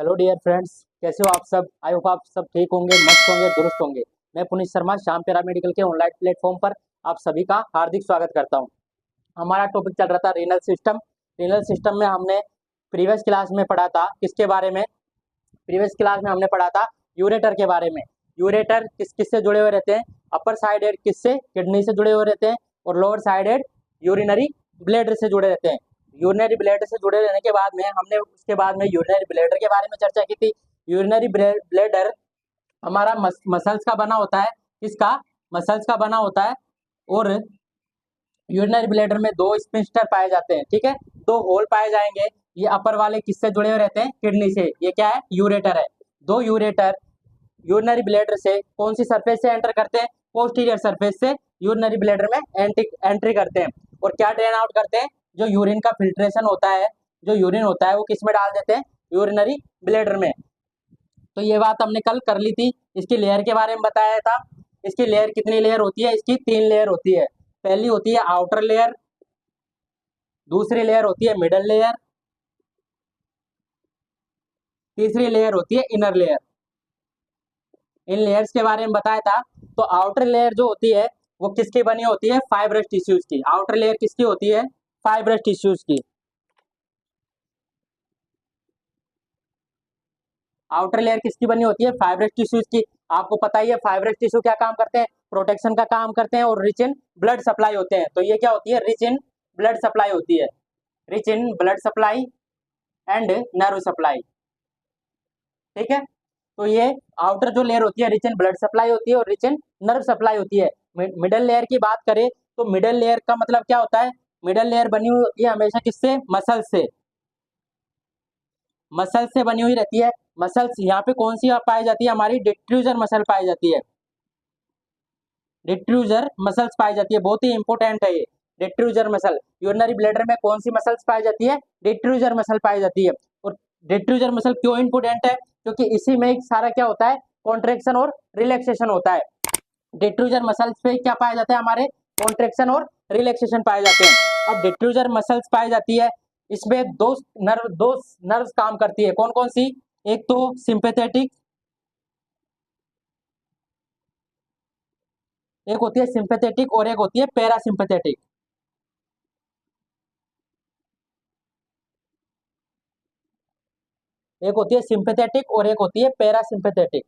Hello dear friends, कैसे हो आप सब। आई होप आप सब ठीक होंगे, मस्त होंगे, दुरुस्त होंगे। मैं पुनीत शर्मा श्याम पैरा मेडिकल के ऑनलाइन प्लेटफॉर्म पर आप सभी का हार्दिक स्वागत करता हूं। हमारा टॉपिक चल रहा था रीनल सिस्टम। रीनल सिस्टम में हमने प्रीवियस क्लास में पढ़ा था किसके बारे में। प्रीवियस क्लास में हमने पढ़ा था यूरेटर के बारे में। यूरेटर किस किस से जुड़े हुए रहते हैं। अपर साइड हेड किससे, किडनी से जुड़े हुए रहते हैं। और lower side head urinary bladder से जुड़े रहते हैं। यूरिनरी ब्लेडर से जुड़े रहने के बाद में हमने उसके बाद में यूरिनरी ब्लेडर के बारे में चर्चा की थी। यूरिनरी ब्लेडर हमारा मसल्स का बना होता है। किसका? मसल्स का बना होता है। और यूरिनरी ब्लेडर में दो स्पिंस्टर पाए जाते हैं, ठीक है। दो होल पाए जाएंगे। ये अपर वाले किससे जुड़े हुए रहते हैं? किडनी से। ये क्या है? यूरेटर है। दो यूरेटर यूरिनरी ब्लेडर से कौन सी सरफेस से एंटर करते हैं? पोस्टीरियर सरफेस से यूरिनरी ब्लेडर में एंट्री करते हैं। और क्या ड्रेन आउट करते हैं? जो यूरिन का फिल्ट्रेशन होता है, जो यूरिन होता है वो किस में डाल देते हैं? यूरिनरी ब्लेडर में। तो ये बात हमने कल कर ली थी। इसकी लेयर के बारे में बताया था। इसकी लेयर कितनी लेयर होती है? इसकी 3 लेयर होती है। पहली होती है आउटर लेयर, दूसरी लेयर होती है मिडल लेयर, तीसरी लेयर होती है इनर लेयर। इन लेयर्स के बारे में बताया था। तो आउटर लेयर जो होती है वो किसकी बनी होती है? फाइब्रस टिश्यूज की। आउटर लेयर किसकी होती है? फाइब्रस टिश्यूज की। आउटर लेयर किसकी बनी होती है? फाइब्रस टिश्यूज की। आपको पता ही है फाइब्रस टिश्यू क्या काम करते हैं? प्रोटेक्शन का काम करते हैं और रिच इन ब्लड सप्लाई होते हैं। तो ये क्या होती है? रिच इन ब्लड सप्लाई होती है। Rich in blood supply and nerve supply, ठीक है। तो ये आउटर जो लेयर होती है रिच इन ब्लड सप्लाई होती है और रिच इन नर्व सप्लाई होती है। मिडल लेयर की बात करें तो मिडल लेयर का मतलब क्या होता है? मिडल लेयर बनी हुई होती है हमेशा किससे? मसल से। मसल से बनी हुई रहती है। मसल्स यहाँ पे कौन सी पाई जाती है? हमारी डिट्रूजर मसल पाई जाती है। डिट्रूजर मसल्स पाई जाती है, बहुत ही इंपॉर्टेंट है ये। डिट्रूजर मसल यूरिनरी ब्लैडर में कौन सी मसल्स पाई जाती है? डिट्रूजर मसल पाई जाती है। और डिट्रूजर मसल क्यों इंपॉर्टेंट है? क्योंकि इसी में सारा क्या होता है? कॉन्ट्रेक्शन और रिलैक्सेशन होता है। डिट्रूजर मसल्स पे क्या पाया जाता है? हमारे कॉन्ट्रेक्शन और रिलैक्सेशन पाए जाते हैं। अब डिट्रूजर मसल्स पाई जाती है, इसमें दो नर्व्स काम करती है। कौन कौन सी? एक तो सिंपैथेटिक, एक होती है सिंपैथेटिक और एक होती है पैरासिम्पैथेटिक। एक होती है सिंपैथेटिक और एक होती है पैरासिम्पैथेटिक।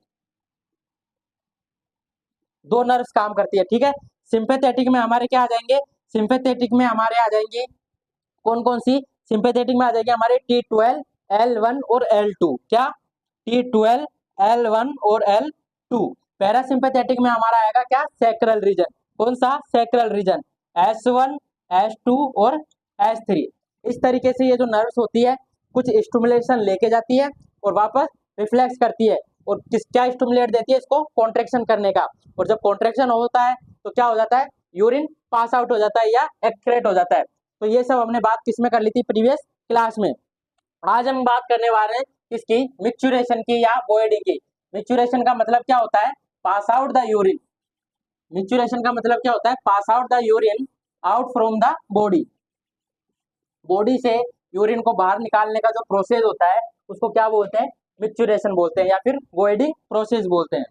दो नर्व्स काम करती है, ठीक है। सिंपैथेटिक में हमारे क्या आ जाएंगे? सिंपैथेटिक में हमारे आ जाएंगे कौन कौन सी? सिंपैथेटिक में आ जाएगी हमारे T12, L1 और L2। क्या? T12, L1 और L2। पैरासिम्पैथेटिक में हमारा आएगा क्या? Sacral region. कौन सा? Sacral reason. S1, S2 और S3। इस तरीके से ये जो नर्व्स होती है कुछ स्टिमुलेशन लेके जाती है और वापस रिफ्लेक्स करती है। और किस क्या स्टिमुलेट देती है इसको? कॉन्ट्रेक्शन करने का। और जब कॉन्ट्रेक्शन होता है तो क्या हो जाता है? यूरिन पास आउट हो जाता है या एक्सक्रेट हो जाता है। तो ये सब हमने बात किसमें कर ली थी? प्रीवियस क्लास में। आज हम बात करने वाले हैं किसकी? मिक्चुरेशन की या बॉयडिंग की। मिक्चुरेशन का मतलब क्या होता है? Pass out the urine. Micturition का मतलब क्या होता है? Pass out the urine out from the body. Body से यूरिन को बाहर निकालने का जो प्रोसेस होता है उसको क्या बोलते हैं? मिक्चुरेशन बोलते हैं या फिर बॉयडिंग प्रोसेस बोलते हैं।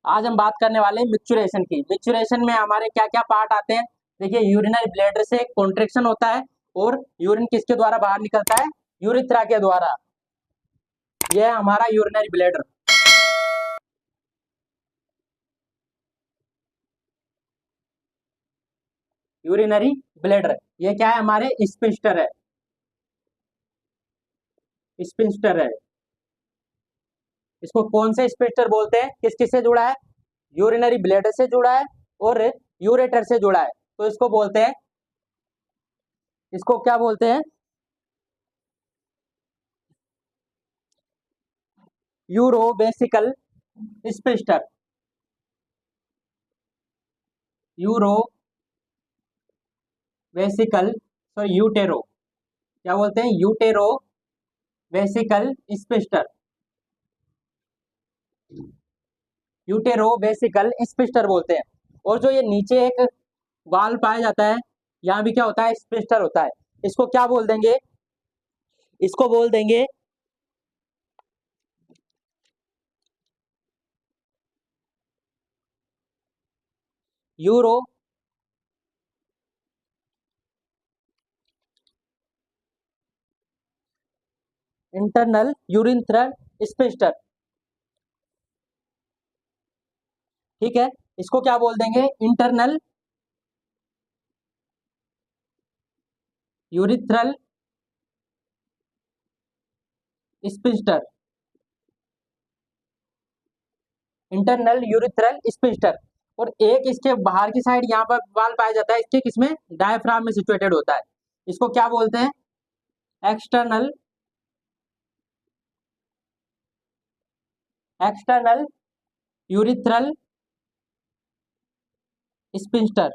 आज हम बात करने वाले हैं मिक्चुरेशन की। मिक्चुरेशन में हमारे क्या क्या पार्ट आते हैं? देखिए, यूरिनरी ब्लैडर से कॉन्ट्रेक्शन होता है और यूरिन किसके द्वारा बाहर निकलता है? यूरिथ्रा के द्वारा। यह है हमारा यूरिनरी ब्लैडर। यूरिनरी ब्लैडर ये क्या है? हमारे स्पिंस्टर है। स्पिंस्टर है। इसको कौन से स्पिंस्टर बोलते हैं? किस किस से जुड़ा है? यूरिनरी ब्लैडर से जुड़ा है और यूरेटर से जुड़ा है। तो इसको बोलते हैं, इसको क्या बोलते हैं? यूरोवेसिकल स्पिंस्टर। यूरोवेसिकल सॉरी यूटेरो, क्या बोलते हैं? यूटेरो वेसिकल स्पिस्टर। यूटेरो वेसिकल स्पिस्टर बोलते हैं। और जो ये नीचे एक वाल पाया जाता है, यहाँ भी क्या होता है? स्पिस्टर होता है। इसको क्या बोल देंगे, इसको बोल देंगे यूरो इंटरनल यूरिथ्रल स्पिंस्टर। ठीक है, इसको क्या बोल देंगे, internal urethral sphincter, internal urethral sphincter. और एक इसके बाहर की साइड यहाँ पर वाल पाया जाता है, इसके किसमें, डायफ्राम में सिचुएटेड होता है। इसको क्या बोलते हैं, external external urethral sphincter,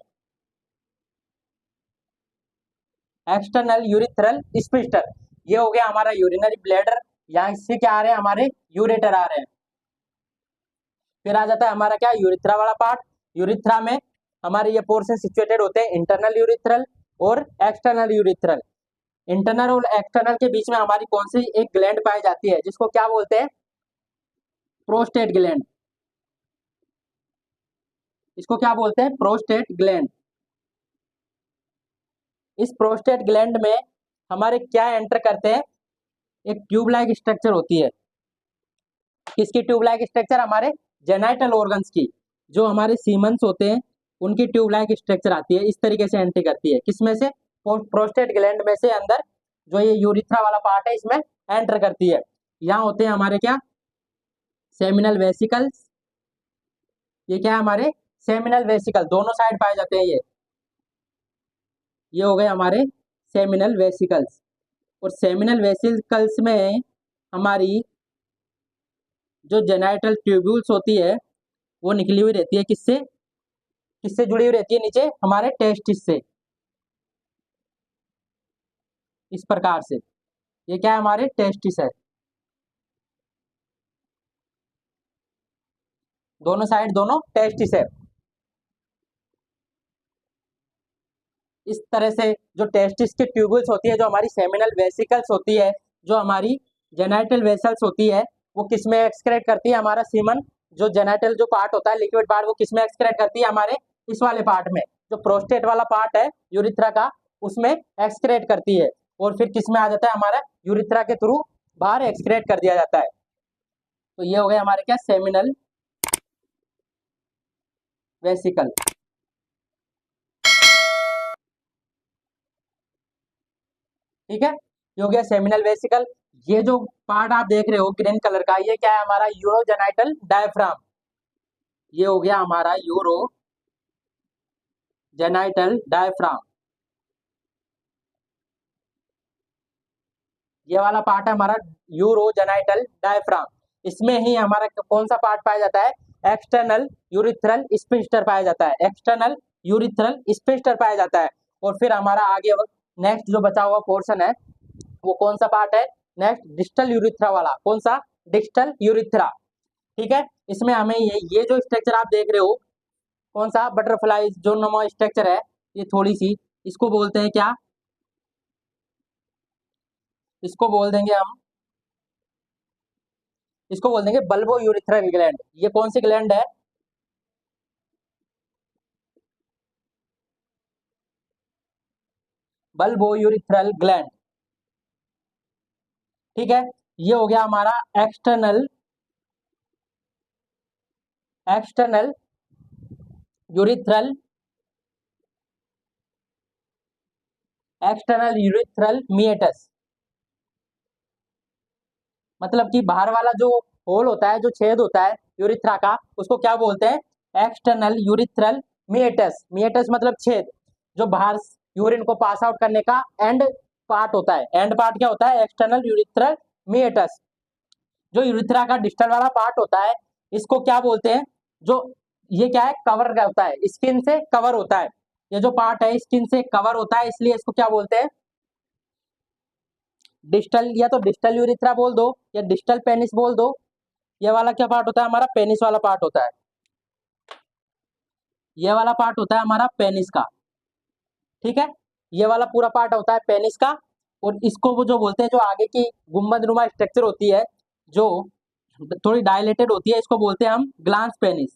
external urethral sphincter. ये हो गया हमारा यूरिनरी ब्लैडर, यहाँ इससे क्या आ रहे हैं, हमारे यूरेटर आ रहे हैं। फिर आ जाता है हमारा क्या, यूरिथ्रा वाला पार्ट। यूरिथ्रा में हमारे ये पोर्शन सिचुएटेड होते हैं, इंटरनल यूरिथ्रल और एक्सटर्नल यूरिथ्रल। इंटरनल और एक्सटर्नल के बीच में हमारी कौन सी एक ग्लैंड पाई जाती है, जिसको क्या बोलते हैं, प्रोस्टेट ग्लैंड। इसको क्या बोलते हैं, प्रोस्टेट ग्लैंड। इस प्रोस्टेट ग्लैंड में हमारे क्या एंटर करते हैं, एक ट्यूब लाइक स्ट्रक्चर होती है। किसकी ट्यूब लाइक स्ट्रक्चर, हमारे जेनाइटल ऑर्गन्स की, जो हमारे सीमंस होते हैं उनकी ट्यूब लाइक स्ट्रक्चर आती है, इस तरीके से एंट्री करती है। किसमें से, प्रोस्टेट ग्लैंड में से अंदर जो ये यूरिथ्रा वाला पार्ट है इसमें एंटर करती है। यहाँ होते हैं हमारे क्या, सेमिनल वेसिकल्स। ये क्या है, हमारे सेमिनल वेसिकल, दोनों साइड पाए जाते हैं ये हो गए हमारे सेमिनल वेसिकल्स। और सेमिनल वेसिकल्स में हमारी जो जेनाइटल ट्यूब्यूल्स होती है वो निकली हुई रहती है, किससे, किससे जुड़ी हुई रहती है, नीचे हमारे टेस्टिस से, इस प्रकार से। ये क्या है, हमारे टेस्टिस है, दोनों साइड दोनों टेस्टिस है। इस तरह से जो टेस्टिस की ट्यूबल्स होती है, जो हमारी सेमिनल वेसिकल्स होती है, जो हमारी जेनाइटल वेसल्स होती है, वो किस में एक्सक्रेट करती है, हमारा सीमन, जो जेनाइटल जो पार्ट होता है लिक्विड पार्ट, वो किस में एक्सक्रेट करती है, हमारे इस वाले पार्ट में, जो प्रोस्टेट वाला पार्ट है यूरिथ्रा का, उसमें एक्सक्रेट करती है। और फिर किस में आ जाता है, हमारा यूरिथ्रा के थ्रू बाहर एक्सक्रेट कर दिया जाता है। तो ये हो गए हमारे क्या, सेमिनल वेसिकल। ठीक है, ये हो गया सेमिनल वेसिकल। ये जो पार्ट आप देख रहे हो ग्रीन कलर का, ये क्या है, हमारा यूरोजेनाइटल डायफ्राम। ये हो गया हमारा यूरोजेनाइटल डायफ्राम। ये वाला पार्ट है हमारा यूरोजेनाइटल डायफ्राम। इसमें ही हमारा कौन सा पार्ट पाया जाता है, एक्सटर्नल यूरिथ्रल स्पिंस्टर पाया जाता है, एक्सटर्नल यूरिथ्रल स्पिंस्टर पाया जाता है। और फिर हमारा आगे नेक्स्ट जो बचा हुआ पोर्शन है वो कौन सा पार्ट है, नेक्स्ट डिस्टल यूरिथ्रा वाला, कौन सा, डिस्टल यूरिथ्रा। ठीक है, इसमें हमें ये जो स्ट्रक्चर आप देख रहे हो, कौन सा, बटरफ्लाई जो नुमा स्ट्रक्चर है, ये थोड़ी सी, इसको बोलते हैं क्या, इसको बोल देंगे हम, इसको बोल देंगे बल्बो यूरिथ्रल ग्लैंड। ये कौन सी ग्लैंड है, बल्बो यूरिथ्रल ग्लैंड। ठीक है, ये हो गया हमारा external external urethral external urethral meatus. मतलब कि बाहर वाला जो होल होता है, जो छेद होता है यूरिथ्रा का, उसको क्या बोलते हैं, एक्सटर्नल यूरिथ्रल मिएटस। मिएटस मतलब छेद, जो बाहर यूरिन को पास आउट करने का एंड पार्ट होता है। एंड पार्ट क्या होता है, एक्सटर्नल यूरिथ्रल मिएटस। जो यूरिथ्रा का डिस्टल वाला पार्ट होता है, इसको क्या बोलते हैं, जो ये क्या है, कवर होता है, स्किन से कवर होता है। ये जो पार्ट है स्किन से कवर होता है, इसलिए इसको क्या बोलते हैं, डिस्टल, या तो डिस्टल यूरिथ्रा बोल दो या डिस्टल पेनिस बोल दो। ये वाला क्या पार्ट होता है, हमारा पेनिस वाला पार्ट होता है। ये वाला पार्ट होता है हमारा पेनिस का। ठीक है, ये वाला पूरा पार्ट होता है पेनिस का, और इसको वो जो बोलते हैं, जो आगे की गुम्बदनुमा स्ट्रक्चर होती है जो थोड़ी डायलेटेड होती है, इसको बोलते हैं हम ग्लांस पेनिस।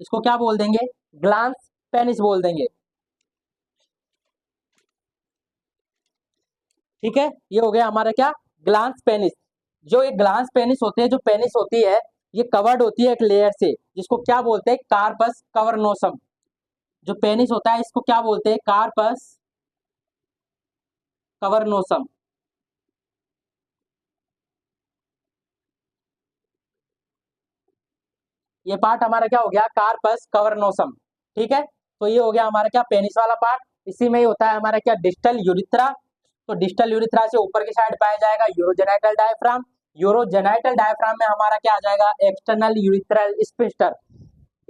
इसको क्या बोल देंगे? ग्लांस पेनिस बोल देंगे। ठीक है, ये हो गया हमारा क्या? Glans penis. जो ये ग्लांस पेनिस होते हैं, जो पेनिस होती है, ये कवर्ड होती है एक लेयर से, जिसको क्या बोलते हैं? कार्पस कवर्नोसम। जो पेनिस होता है इसको क्या बोलते हैं? कार्पस कवर्नोसम। ये पार्ट हमारा क्या हो गया? कार्पस कवर्नोसम। ठीक है, तो ये हो गया हमारा क्या? पेनिस वाला पार्ट। इसी में ही होता है हमारा क्या? Distal urethra. तो डिस्टल यूरिथ्रा से ऊपर की साइड पाया जाएगा यूरोजेनाइटल डायफ्राम। यूरोजेनाइटल डायफ्राम में हमारा क्या आ जाएगा? External urethral sphincter.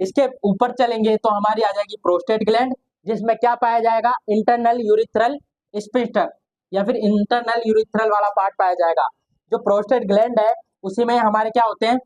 इसके ऊपर चलेंगे तो हमारी आ जाएगी प्रोस्टेट ग्लैंड, जिसमें क्या पाया जाएगा? इंटरनल यूरिथ्रल स्फिंक्टर, या फिर इंटरनल यूरिथ्रल वाला पार्ट पाया जाएगा। जो प्रोस्टेट ग्लैंड है उसी में हमारे क्या होते हैं?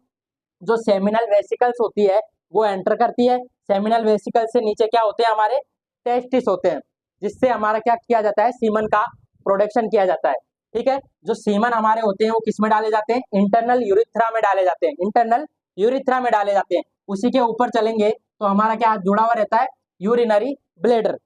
जो सेमिनल वेसिकल्स होती है वो एंटर करती है। सेमिनल वेसिकल से नीचे क्या होते हैं? हमारे टेस्टिस होते हैं, जिससे हमारा क्या किया जाता है? सीमन का प्रोडक्शन किया जाता है। ठीक है, जो सीमन हमारे होते हैं वो किस में डाले जाते हैं? इंटरनल यूरिथ्रा में डाले जाते हैं। इंटरनल यूरिथ्रा में डाले जाते हैं। उसी के ऊपर चलेंगे तो हमारा क्या जुड़ा हुआ रहता है? Urinary bladder.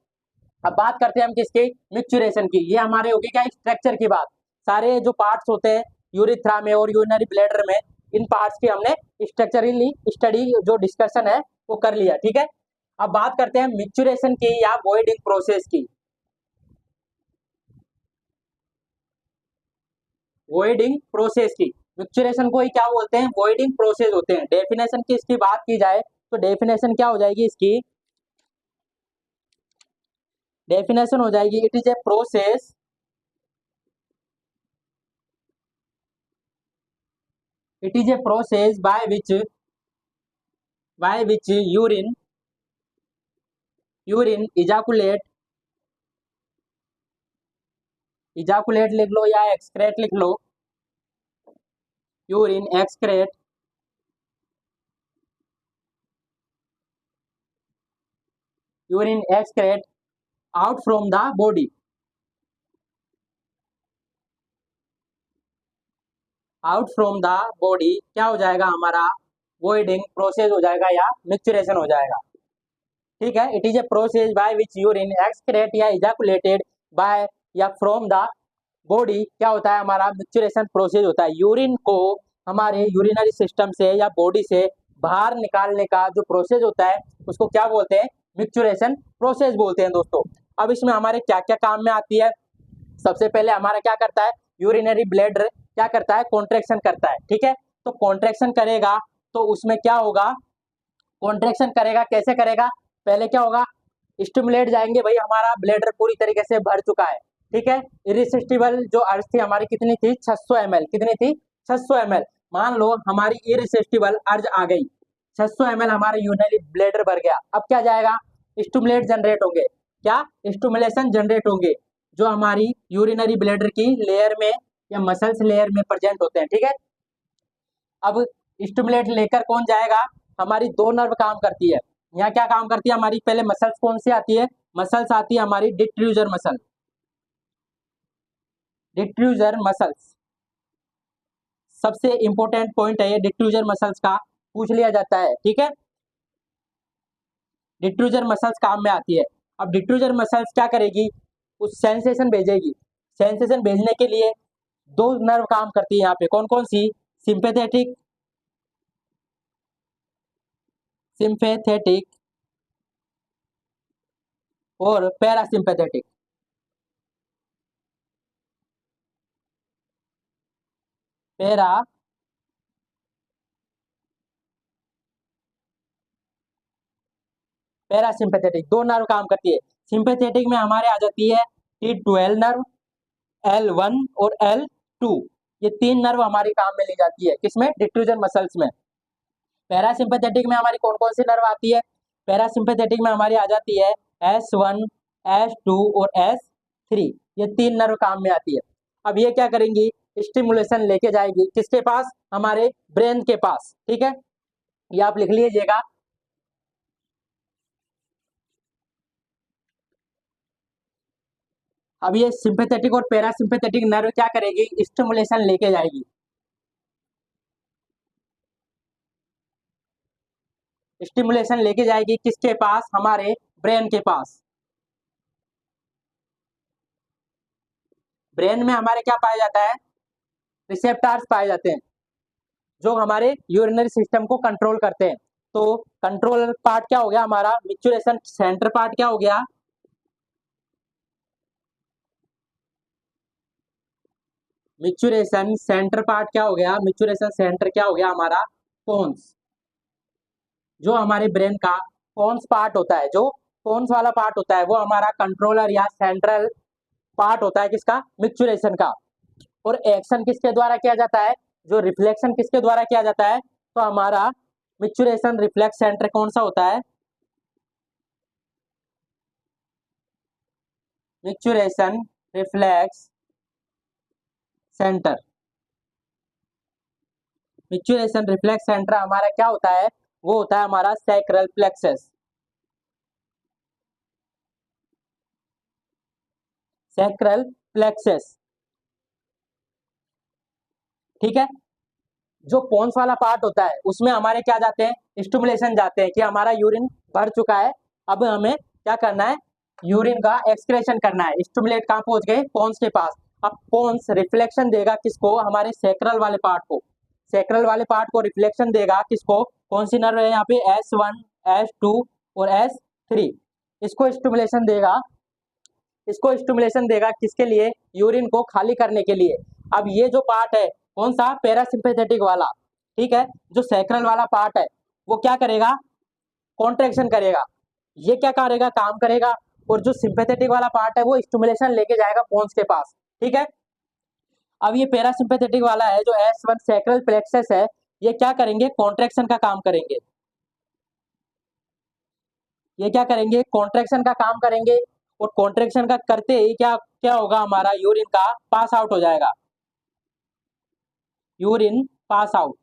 अब बात करते हैं हम किसकी? मिक्चुरेशन की। ये हमारे होगी क्या? स्ट्रक्चर की बात। सारे जो पार्ट्स होते हैं यूरिथ्रा में और यूरिनरी ब्लेडर में, इन पार्ट्स की हमने स्ट्रक्चरली स्टडी जो डिस्कशन है वो कर लिया। ठीक है, अब बात करते हैं मिक्चुरेशन की या वॉइडिंग प्रोसेस की। वॉइडिंग प्रोसेस की, मिक्चुरेशन को ही क्या बोलते हैं? वॉइडिंग प्रोसेस होते हैं। डेफिनेशन की इसकी बात की जाए तो डेफिनेशन क्या हो जाएगी इसकी? डेफिनेशन हो जाएगी, it is a process, it is a process by which urine ejaculate लिख लो या excrete लिख लो, urine excrete out from the body, out from the body क्या हो जाएगा हमारा? वॉइडिंग प्रोसेस हो जाएगा या मिक्चुरेशन हो जाएगा। ठीक है, it is a process by which urine excrete या इजैकुलेटेड बाय या फ्रॉम द बॉडी क्या होता है? हमारा मिक्चुरेशन प्रोसेस होता है। यूरिन को हमारे यूरिनरी सिस्टम से या बॉडी से बाहर निकालने का जो प्रोसेस होता है उसको क्या बोलते हैं? मिक्चुरेशन प्रोसेस बोलते हैं दोस्तों। अब इसमें हमारे क्या क्या काम में आती है? सबसे पहले हमारा क्या करता है? यूरिनरी ब्लैडर क्या करता है? कॉन्ट्रैक्शन करता है। ठीक है, तो कॉन्ट्रैक्शन करेगा तो उसमें क्या होगा? कॉन्ट्रैक्शन करेगा, कैसे करेगा? पहले क्या होगा? स्टिमुलेट जाएंगे, भाई हमारा ब्लैडर पूरी तरीके से भर चुका है। ठीक है, इरिसिस्टिबल जो अर्ज थी हमारी कितनी थी? 600 ml। कितनी थी? 600 ml। मान लो हमारी इरिसिस्टिबल अर्ज आ गई, 600 ml हमारे यूरिनरी ब्लैडर भर गया। अब क्या जाएगा? स्टिमुलेट जनरेट होंगे। क्या? स्टिमुलेशन जनरेट होंगे, जो हमारी यूरिनरी ब्लैडर की लेयर में या मसल्स लेयर में प्रेजेंट होते हैं। ठीक है, अब स्टिमुलेट लेकर कौन जाएगा? हमारी दो नर्व काम करती है। यहाँ क्या काम करती है हमारी? पहले मसल्स कौन सी आती है? मसल्स आती है हमारी डिट्रूजर मसल। डिट्रूजर मसल्स सबसे इंपॉर्टेंट पॉइंट है, ये डिट्रूजर मसल्स का पूछ लिया जाता है। ठीक है, डिट्रूजर मसल्स काम में आती है। अब डिट्रूजर मसल्स क्या करेगी? उस सेंसेशन भेजेगी। सेंसेशन भेजने के लिए दो नर्व काम करती है यहाँ पे। कौन कौन सी? सिंपैथेटिक, सिंपैथेटिक और पैरासिम्पैथेटिक। पैरा पैरासिम्पैथेटिक दो नर्व काम करती है। सिंपैथेटिक में हमारे आ जाती है T12 नर्व, L1 और L2। ये तीन नर्व हमारी काम में ली जाती है। किसमें? डिट्रूजर मसल्स में। पैरासिम्पैथेटिक में हमारी कौन कौन सी नर्व आती है? पैरासिम्पैथेटिक में हमारी आ जाती है S1, S2 और S3। ये तीन नर्व काम में आती है। अब ये क्या करेंगी? स्टिमुलेशन लेके जाएगी किसके पास? हमारे ब्रेन के पास। ठीक है, ये आप लिख लीजिएगा, अब ये सिंपैथेटिक और पैरासिम्पैथेटिक नर्व क्या करेगी, स्टिमुलेशन लेके जाएगी। स्टिमुलेशन लेके जाएगी किसके पास, हमारे ब्रेन के पास। ब्रेन में हमारे क्या पाया जाता है, रिसेप्टर्स पाए जाते हैं जो हमारे यूरिनरी सिस्टम को कंट्रोल करते हैं। तो कंट्रोलर पार्ट क्या हो गया हमारा, मिक्चुरेशन सेंटर पार्ट क्या हो गया, मिक्चुरेशन सेंटर पार्ट क्या हो गया, मिक्चुरेशन सेंटर क्या हो गया हमारा, पोन्स। जो हमारे ब्रेन का पोन्स पार्ट होता है, जो पोन्स वाला पार्ट होता है वो हमारा कंट्रोलर या सेंट्रल पार्ट होता है किसका, मिक्चुरेशन का। और एक्शन किसके द्वारा किया जाता है, जो रिफ्लेक्शन किसके द्वारा किया जाता है, तो हमारा मिक्चुरेशन रिफ्लेक्स सेंटर कौन सा होता है, micturition reflex centre. Micturition reflex centre हमारा क्या होता है, वो होता है हमारा सैक्रल प्लेक्सस। सैक्रल प्लेक्सस, ठीक है। जो पोन्स वाला पार्ट होता है उसमें हमारे क्या जाते हैं, स्टिमुलेशन जाते हैं कि हमारा यूरिन भर चुका है, अब हमें क्या करना है, यूरिन का एक्सक्रेशन करना है। स्टिमुलेट कहाँ पहुंच गए, पोन्स के पास। अब पोन्स रिफ्लेक्शन देगा किसको, हमारे सैक्रल वाले पार्ट को। सैक्रल वाले पार्ट को रिफ्लेक्शन देगा किसको, कौन सी नर्व है यहाँ पे, S1, S2 और S3। इसको स्टिमुलेशन देगा, इसको स्टिमुलेशन देगा किसके लिए, यूरिन को खाली करने के लिए। अब ये जो पार्ट है कौन सा, पैरासिम्पैथेटिक वाला, ठीक है। जो सैक्रल वाला पार्ट है वो क्या करेगा, कॉन्ट्रैक्शन करेगा, ये क्या करेगा, काम करेगा। और जो सिंपैथेटिक वाला पार्ट है वो स्टिमुलेशन लेके जाएगा पोन्स के पास, ठीक है। अब ये पैरासिम्पैथेटिक वाला है जो S1 सैक्रल प्लेक्सस है, ये क्या करेंगे, कॉन्ट्रैक्शन का काम करेंगे। ये क्या करेंगे, कॉन्ट्रैक्शन का काम करेंगे। और कॉन्ट्रैक्शन का करते ही क्या क्या होगा, हमारा यूरिन का पास आउट हो जाएगा, यूरिन पास आउट,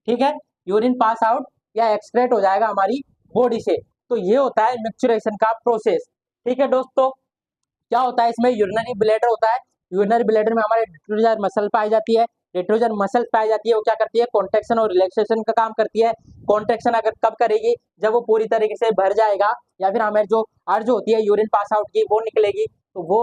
ठीक है। यूरिन पास आउट या एक्सक्रेट हो जाएगा हमारी बॉडी से। तो ये होता है मिक्सचुरेशन का प्रोसेस, ठीक है दोस्तों। क्या होता है इसमें, यूरिनरी ब्लैडर होता है। यूरिनरी ब्लैडर में हमारे डिफ्यूजर मसल पाई जाती है। डिफ्यूजर मसल पाई जाती है, वो क्या करती है, कॉन्ट्रैक्शन और रिलैक्सेशन का काम करती है। कॉन्ट्रैक्शन अगर कब करेगी, जब वो पूरी तरीके से भर जाएगा, या फिर हमें जो अर्ज होती है यूरिन पास आउट की वो निकलेगी, तो वो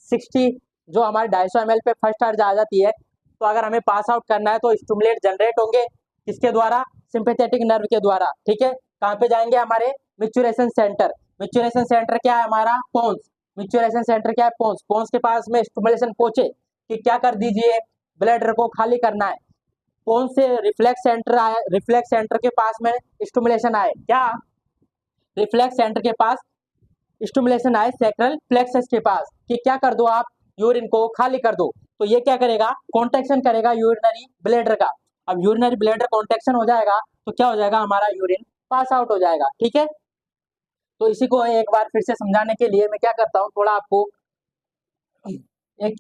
60 जो हमारे 250 ml पे फर्स्ट अर्ज आ जाती है। तो अगर हमें पास आउट करना है तो स्टिमुलेट जनरेट होंगे किसके द्वारा, सिंपैथेटिक नर्व के द्वारा, ठीक है। कहाँ पे जाएंगे, हमारे मिक्चुरेशन सेंटर। मिक्चुरेशन सेंटर क्या है हमारा, पोन्स। मिक्चुरेशन सेंटर क्या है, पोन्स। पोन्स के पास में स्टिमुलेशन पहुंचे कि क्या कर दीजिए, ब्लैडर को खाली करना है। पोन्स से रिफ्लेक्स सेंटर आए, रिफ्लेक्स सेंटर के पास में स्टिमुलेशन आए, क्या, रिफ्लेक्स सेंटर के पास स्टिमुलेशन आए सैक्रल प्लेक्सस के पास कि क्या कर दो आप, यूरिन को खाली कर दो। तो ये क्या करेगा, कॉन्ट्रैक्शन करेगा यूरिनरी ब्लैडर का। अब यूरिनरी ब्लैडर कॉन्ट्रैक्शन हो जाएगा तो क्या हो जाएगा, हमारा यूरिन पास आउट हो जाएगा, ठीक है। तो इसी को एक बार फिर से समझाने के लिए मैं क्या करता हूँ, थोड़ा आपको एक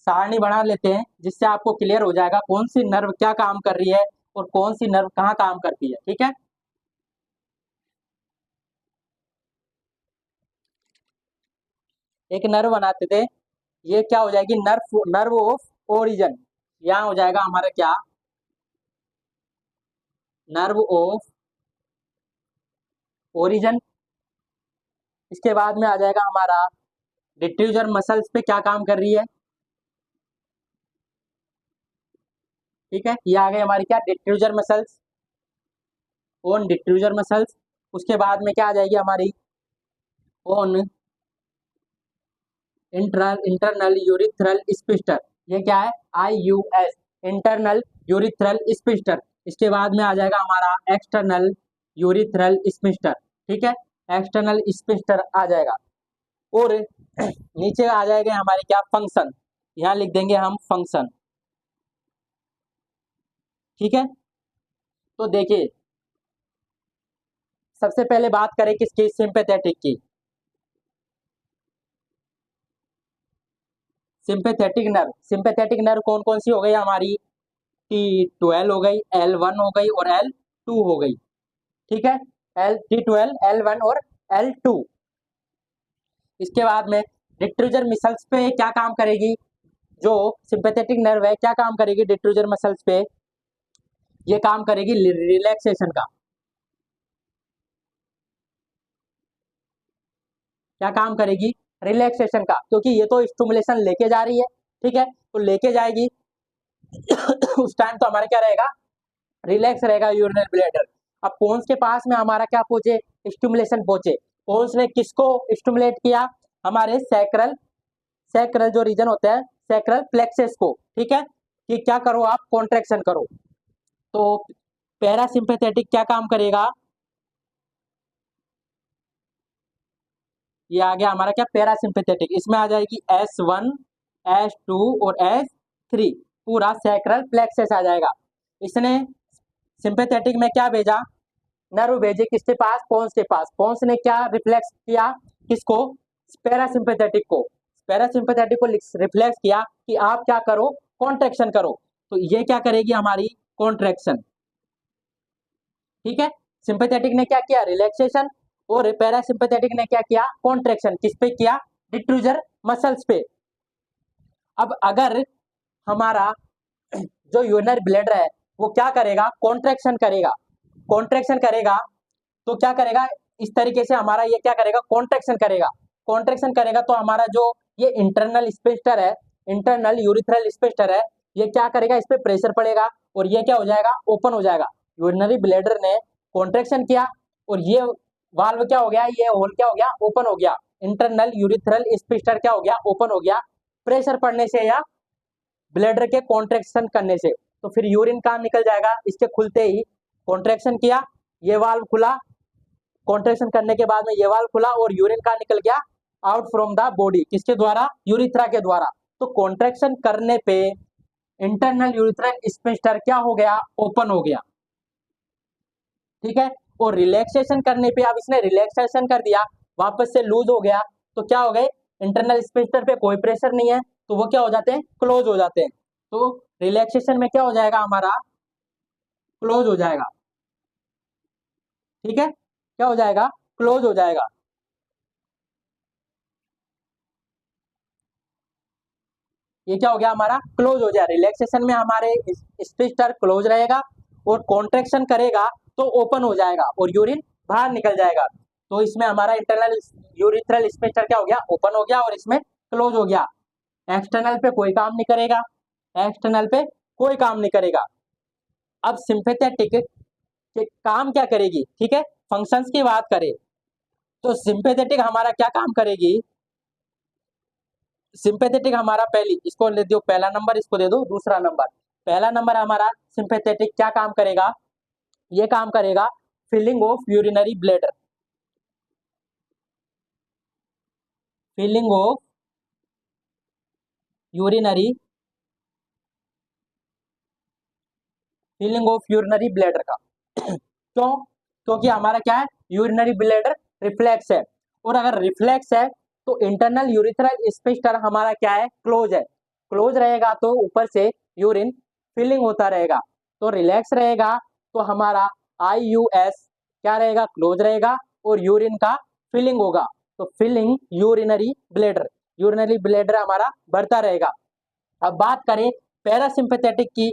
सारणी बना लेते हैं जिससे आपको क्लियर हो जाएगा कौन सी नर्व क्या काम कर रही है और कौन सी नर्व कहाँ काम करती है, ठीक है। एक नर्व बनाते थे, ये क्या हो जाएगी, नर्व नर्व ऑफ ओरिजन। यहाँ हो जाएगा हमारा क्या, नर्व ऑफ ओरिजन। इसके बाद में आ जाएगा हमारा डिफ्यूजर मसल्स पे क्या काम कर रही है, ठीक है। ये आ गई हमारी क्या, diffuser muscles, own diffuser muscles. उसके बाद में क्या आ जाएगी हमारी, ओन इंटरनल यूरिथ्रल स्पिस्टर। ये क्या है, IUS, इंटरनल यूरिथ्रल स्पिस्टर। इसके बाद में आ जाएगा हमारा एक्सटर्नल यूरिथ्रल स्पिस्टर, ठीक है। एक्सटर्नल स्पिस्टर आ जाएगा। और नीचे आ जाएगा हमारे क्या, फंक्शन। यहाँ लिख देंगे हम फंक्शन, ठीक है। तो देखिए सबसे पहले बात करें किसकी, सिंपैथेटिक की। सिंपैथेटिक नर्व कौन कौन सी हो गई हमारी, T12 हो गई, L1 हो गई और L2 हो गई, ठीक है। T12, L1 और L2। इसके बाद में डिट्रूजर मसल्स पे क्या काम करेगी, जो सिंपैथेटिक नर्व है क्या काम करेगी डिट्रूजर मसल्स पे, ये काम करेगी रिलैक्सेशन का। क्या काम करेगी, रिलैक्सेशन का, क्योंकि ये तो स्टिमुलेशन लेके जा रही है, ठीक है, तो लेके जाएगी उस टाइम तो हमारा क्या रहेगा, रिलैक्स रहेगा यूरिनरी ब्लैडर। अब पोन्स के पास में हमारा क्या पहुंचे, स्टिमुलेशन पहुंचे। पोन्स ने किसको स्टिमुलेट किया, हमारे सैक्रल, सैक्रल जो रीजन होता है सैक्रल प्लेक्सस को, ठीक है, कि क्या करो आप कॉन्ट्रेक्शन करो। तो पैरासिम्पैथेटिक क्या काम करेगा, ये आ गया हमारा क्या पैरासिम्पैथेटिक, इसमें आ जाएगी S1 S2 और S3, पूरा सैक्रल प्लेक्सस आ जाएगा। इसने सिंपैथेटिक में क्या भेजा, नर्व भेजे किसके पास, पोन्स के पास। पोन्स ने क्या रिफ्लेक्स किया, किसको, पैरासिम्पैथेटिक को, पैरासिम्पैथेटिक को रिफ्लेक्स किया कि आप क्या करो कॉन्ट्रैक्शन करो। तो ये क्या करेगी हमारी कॉन्ट्रैक्शन, ठीक है। सिंपैथेटिक ने क्या किया, रिलैक्सेशन, और पैरासिम्पैथेटिक ने क्या किया, कॉन्ट्रैक्शन। किस पे किया, डिट्रूजर मसल्स पे। अब अगर हमारा जो यूरिनरी ब्लैडर है वो क्या करेगा, कॉन्ट्रैक्शन करेगा, कॉन्ट्रैक्शन करेगा, तो क्या करेगा, इस तरीके से हमारा ये क्या करेगा, कॉन्ट्रैक्शन करेगा। कॉन्ट्रैक्शन करेगा तो हमारा जो ये इंटरनल स्फिंक्टर है, इंटरनल यूरिथ्रल स्फिंक्टर है, ये क्या करेगा, इस पे प्रेशर पड़ेगा और ये क्या हो जाएगा, ओपन हो जाएगा। यूरिनरी ब्लैडर ने कॉन्ट्रैक्शन किया और ये वाल्व क्या हो गया, ये होल क्या हो गया, ओपन हो गया। इंटरनल यूरिथ्रल स्फिंक्टर क्या हो गया, ओपन हो गया, प्रेशर पड़ने से या ब्लैडर के कॉन्ट्रैक्शन करने से। तो फिर यूरिन कहाँ निकल जाएगा, इसके खुलते ही कॉन्ट्रैक्शन किया, ये वाल्व खुला, कॉन्ट्रैक्शन करने के बाद में ये वाल्व खुला और यूरिन कहाँ निकल गया, आउट फ्रॉम द बॉडी, किसके द्वारा, यूरिथ्रा के द्वारा। तो कॉन्ट्रैक्शन करने पे इंटरनल यूरिथ्रल स्फिंक्टर क्या हो गया, ओपन हो गया, ठीक है। और रिलैक्सेशन करने पे, अब इसने रिलैक्सेशन कर दिया, वापस से लूज हो गया, तो क्या हो गए, इंटरनल स्फिंक्टर पे कोई प्रेशर नहीं है, तो वो क्या हो जाते हैं, क्लोज हो जाते हैं। तो रिलैक्सेशन में क्या हो जाएगा हमारा, क्लोज हो जाएगा, ठीक है, क्या हो जाएगा, क्लोज हो जाएगा। ये क्या हो गया हमारा, क्लोज हो जाए। रिलैक्सेशन में हमारे स्फिंक्टर क्लोज रहेगा और कॉन्ट्रैक्शन करेगा तो ओपन हो जाएगा और यूरिन बाहर निकल जाएगा। तो इसमें हमारा इंटरनल यूरिथ्रल स्फिंक्टर क्या हो गया, ओपन हो गया और इसमें क्लोज हो गया। एक्सटर्नल पे कोई काम नहीं करेगा, एक्सटर्नल पे कोई काम नहीं करेगा। अब सिंपैथेटिक के काम क्या करेगी, ठीक है, फंक्शंस की बात करें तो सिंपैथेटिक हमारा क्या काम करेगी, सिंपैथेटिक हमारा पहली, इसको ले दो पहला नंबर, इसको दे दो दूसरा नंबर। पहला नंबर हमारा सिंपैथेटिक क्या काम करेगा, ये काम करेगा filling of urinary bladder, filling of urinary, filling of urinary bladder का क्यों, क्योंकि हमारा क्या है, यूरिनरी ब्लैडर रिफ्लेक्स है, और अगर रिफ्लेक्स है तो इंटरनल यूरिथ्रल स्फिंक्टर हमारा क्या है, क्लोज है। क्लोज रहेगा तो ऊपर से यूरिन फिलिंग होता रहेगा, तो रिलैक्स रहेगा तो हमारा IUS क्या रहेगा, क्लोज रहेगा और यूरिन का फिलिंग होगा। तो filling urinary bladder, urinary bladder हमारा बढ़ता रहेगा। अब बात करें पैरासिम्पैथेटिक की,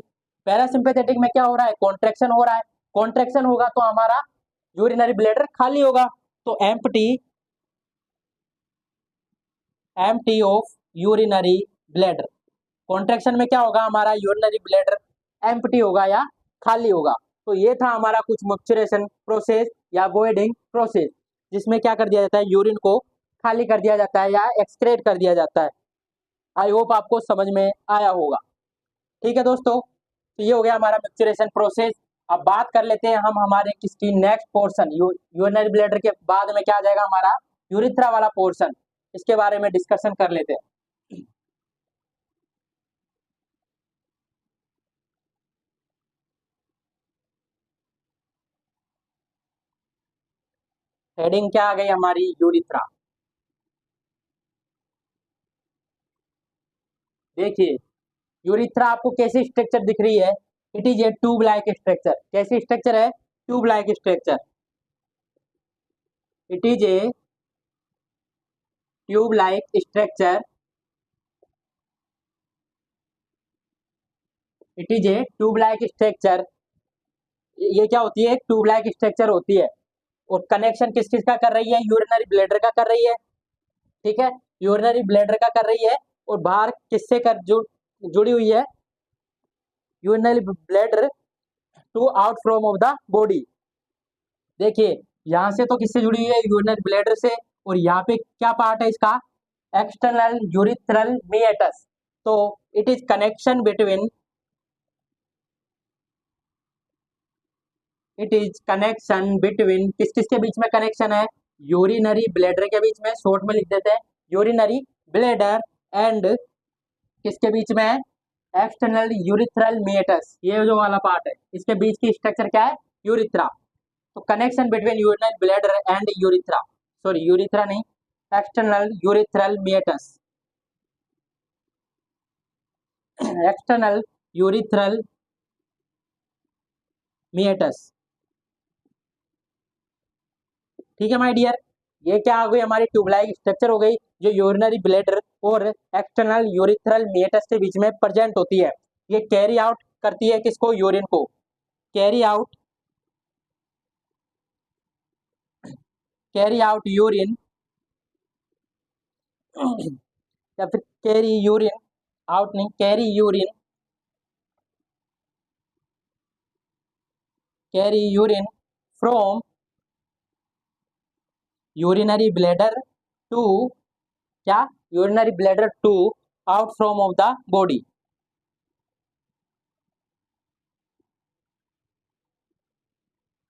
पैरासिम्पैथेटिक में क्या हो रहा है, कॉन्ट्रैक्शन हो रहा है, कॉन्ट्रैक्शन होगा तो हमारा यूरिनरी ब्लैडर खाली होगा, तो empty, empty of urinary bladder. Contraction में क्या होगा, हमारा यूरिनरी ब्लैडर एम्प्टी होगा या खाली होगा। तो ये था हमारा कुछ मक्चुरेशन प्रोसेस या वॉइडिंग प्रोसेस, जिसमें क्या कर दिया जाता है, यूरिन को खाली कर दिया जाता है या एक्सक्रेट कर दिया जाता है। आई होप आपको समझ में आया होगा, ठीक है दोस्तों। तो ये हो गया हमारा मैच्योरेशन प्रोसेस। अब बात कर लेते हैं हम हमारे किसकी, नेक्स्ट पोर्शन, यूरिनरी ब्लैडर के बाद में क्या आ जाएगा हमारा, यूरिथ्रा वाला पोर्शन, इसके बारे में डिस्कशन कर लेते हैं। हेडिंग क्या आ गई हमारी, यूरिथ्रा। देखिए यूरिथ्रा आपको कैसी स्ट्रक्चर दिख रही है, it is a tube like structure. कैसी स्ट्रक्चर है, tube like structure. It is a tube like structure, it is a tube like structure. ये क्या होती है, एक ट्यूब लाइक स्ट्रक्चर होती है। और कनेक्शन किस किस का कर रही है, यूरिनरी ब्लैडर का कर रही है, ठीक है, यूरिनरी ब्लैडर का कर रही है। और बाहर किससे जुड़ी हुई है, urinary bladder to out from of the body. देखिए यहाँ से तो किससे जुड़ी हुई है, यूरिनरी ब्लैडर से। और यहाँ पे क्या पार्ट है इसका, एक्सटर्नल यूरिथ्रल मीएटस। तो it is connection between, it is connection between, किस किस के बीच में कनेक्शन है, यूरिनरी ब्लैडर के बीच में, शॉर्ट में लिख देते हैं यूरिनरी ब्लैडर, एंड किसके बीच में है, एक्सटर्नल यूरिथ्रल मीएटस। ये जो वाला पार्ट है इसके बीच की स्ट्रक्चर क्या है, यूरिथ्रा। तो connection between urinary bladder and urethra, sorry urethra नहीं, एक्सटर्नल यूरिथ्रल मीएटस, एक्सटर्नल यूरिथ्रल मीएटस, ठीक है माय डियर। ये क्या हो गई, हमारी ट्यूबलाइक स्ट्रक्चर हो गई, जो यूरिनरी ब्लैडर और एक्सटर्नल यूरिथ्रल मीएटस के बीच में प्रेजेंट होती है। ये कैरी आउट करती है किसको, यूरिन को, carry out, carry out urine या फिर कैरी यूरिन आउट, नहीं carry urine, carry urine from urinary bladder to, क्या, urinary bladder to out from of the body,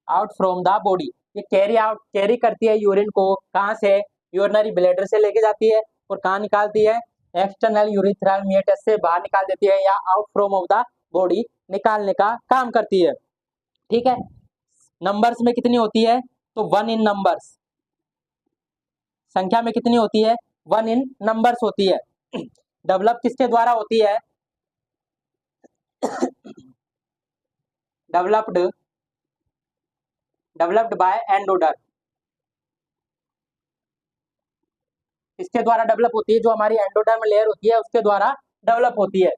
out from the body. ये carry out, carry करती है urine को, कहाँ से, यूरिनरी ब्लैडर से लेके जाती है, और कहाँ निकालती है, एक्सटर्नल यूरिथ्रल मीएटस से बाहर निकाल देती है, या out from of the body निकालने का काम करती है, ठीक है। नंबर्स में कितनी होती है, तो वन इन नंबर्स, संख्या में कितनी होती है, वन इन नंबर्स होती है। डेवलप किसके द्वारा होती है, डेवलप्ड, डेवलप्ड बाय एंडोडर्म, इसके द्वारा डेवलप होती है, जो हमारी एंडोडर्म लेयर होती है उसके द्वारा डेवलप होती है।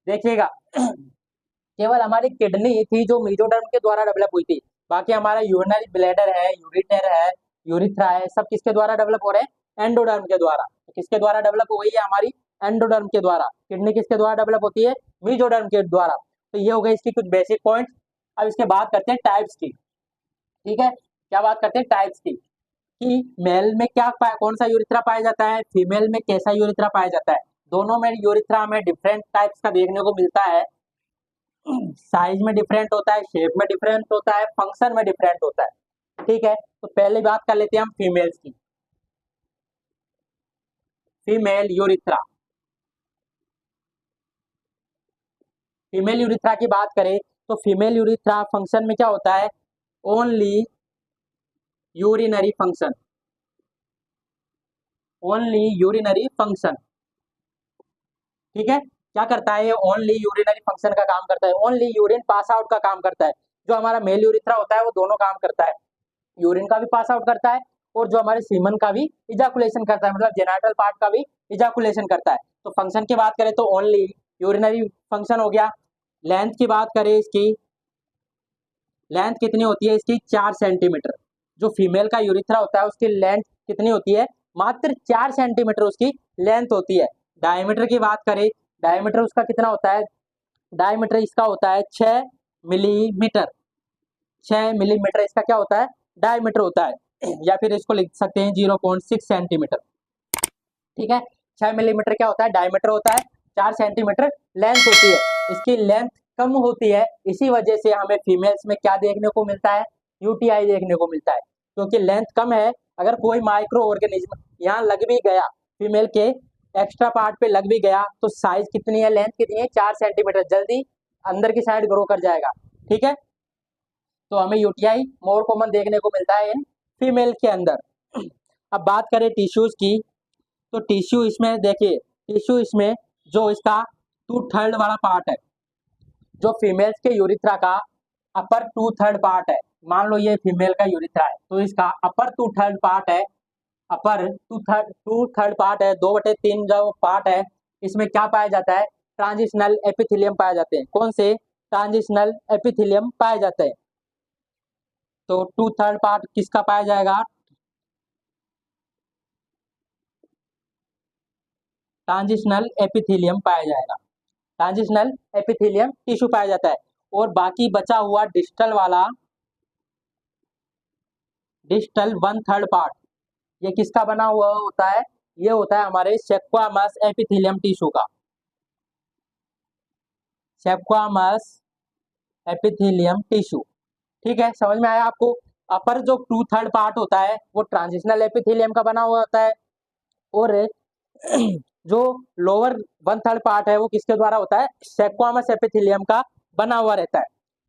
देखिएगा केवल हमारी किडनी थी जो मेसोडर्म के द्वारा डेवलप हुई थी, बाकी हमारा यूरिनरी ब्लैडर है, यूरिटर है, यूरिथ्रा है, सब किसके द्वारा डेवलप हो रहे हैं, एंडोडर्म के द्वारा। तो किसके द्वारा डेवलप हो गई है, हमारी एंडोडर्म के द्वारा। किडनी किसके द्वारा डेवलप होती है, मेसोडर्म के द्वारा। तो ये हो गई इसकी कुछ बेसिक पॉइंट्स। अब इसके बात करते हैं टाइप्स की, ठीक है, क्या बात करते हैं टाइप्स की, कि मेल में क्या कौन सा यूरिथ्रा पाया जाता है, फीमेल में कैसा यूरिथ्रा पाया जाता है। दोनों में यूरिथ्रा में डिफरेंट टाइप्स का देखने को मिलता है, साइज में डिफरेंट होता है, शेप में डिफरेंट होता है, फंक्शन में डिफरेंट होता है, ठीक है। तो पहले बात कर लेते हैं हम फीमेल्स की, फीमेल यूरिथ्रा। फीमेल यूरिथ्रा की बात करें तो फीमेल यूरिथ्रा फंक्शन में क्या होता है, only urinary function, only urinary function, ठीक है। क्या करता है, ओनली यूरिनरी फंक्शन का काम करता है, ओनली यूरिन पास आउट का काम करता है। जो हमारा मेल यूरिथ्रा होता है वो दोनों काम करता है, यूरिन का भी पास आउट करता है, और जो हमारे सीमन का भी इजाकुलेशन करता है, मतलब जेनाइटल पार्ट का भी इजाकुलेशन करता है। तो फंक्शन की बात करें तो ओनली यूरिनरी फंक्शन हो गया। लेंथ की बात करें इसकी, लेंथ कितनी होती है इसकी, 4 सेंटीमीटर। जो फीमेल का यूरिथ्रा होता है उसकी लेंथ कितनी होती है, मात्र 4 सेंटीमीटर उसकी लेंथ होती है। डायमीटर की बात करें, डायमीटर उसका कितना होता है, डायमीटर इसका होता है 6 मिलीमीटर, 6 मिलीमीटर इसका क्या होता है, डायमीटर होता है, या फिर इसको लिख सकते हैं 0.6 सेंटीमीटर, ठीक है। 6 मिलीमीटर क्या होता है, डायमीटर होता है, 4 सेंटीमीटर लेंथ होती है। इसकी लेंथ कम होती है, इसी वजह से हमें फीमेल्स में क्या देखने को मिलता है, यूटीआई देखने को मिलता है, क्योंकि लेंथ कम है। अगर कोई माइक्रो ऑर्गेनिज्म यहाँ लग भी गया, फीमेल के एक्स्ट्रा पार्ट पे लग भी गया, तो साइज कितनी है, लेंथ कितनी है, 4 सेंटीमीटर, जल्दी अंदर की साइड ग्रो कर जाएगा, ठीक है। तो हमें यूटीआई मोर कॉमन देखने को मिलता है इन फीमेल के अंदर। अब बात करें टिश्यूज की, तो टिश्यू इसमें देखिए, टिश्यू इसमें जो इसका 2/3 वाला पार्ट है, जो फीमेल्स के यूरिथ्रा का अपर 2/3 पार्ट है, मान लो ये फीमेल का यूरिथ्रा है तो इसका अपर 2/3 पार्ट है, अपर टू थर्ड पार्ट है, 2/3 जो पार्ट है, इसमें क्या पाया जाता है? ट्रांजिशनल एपिथेलियम पाए जाते हैं। कौन से? ट्रांजिशनल एपिथेलियम पाए जाते हैं। तो टू थर्ड पार्ट किसका पाया जाएगा? ट्रांजिशनल एपिथेलियम पाया जाएगा। ट्रांजिशनल एपिथेलियम टिश्यू पाया जाता है। और बाकी बचा हुआ डिस्टल वाला, डिस्टल 1/3 पार्ट, ये किसका बना हुआ होता है? ये होता है हमारे स्क्वैमस एपिथेलियम टिश्यू का। Squamous epithelium tissue. ठीक है, समझ में आया आपको? अपर जो टू थर्ड पार्ट होता है वो ट्रांजिशनल एपिथेलियम का बना हुआ होता है, और जो लोअर 1/3 पार्ट है वो किसके द्वारा होता है? स्क्वैमस एपिथेलियम का बना हुआ रहता है।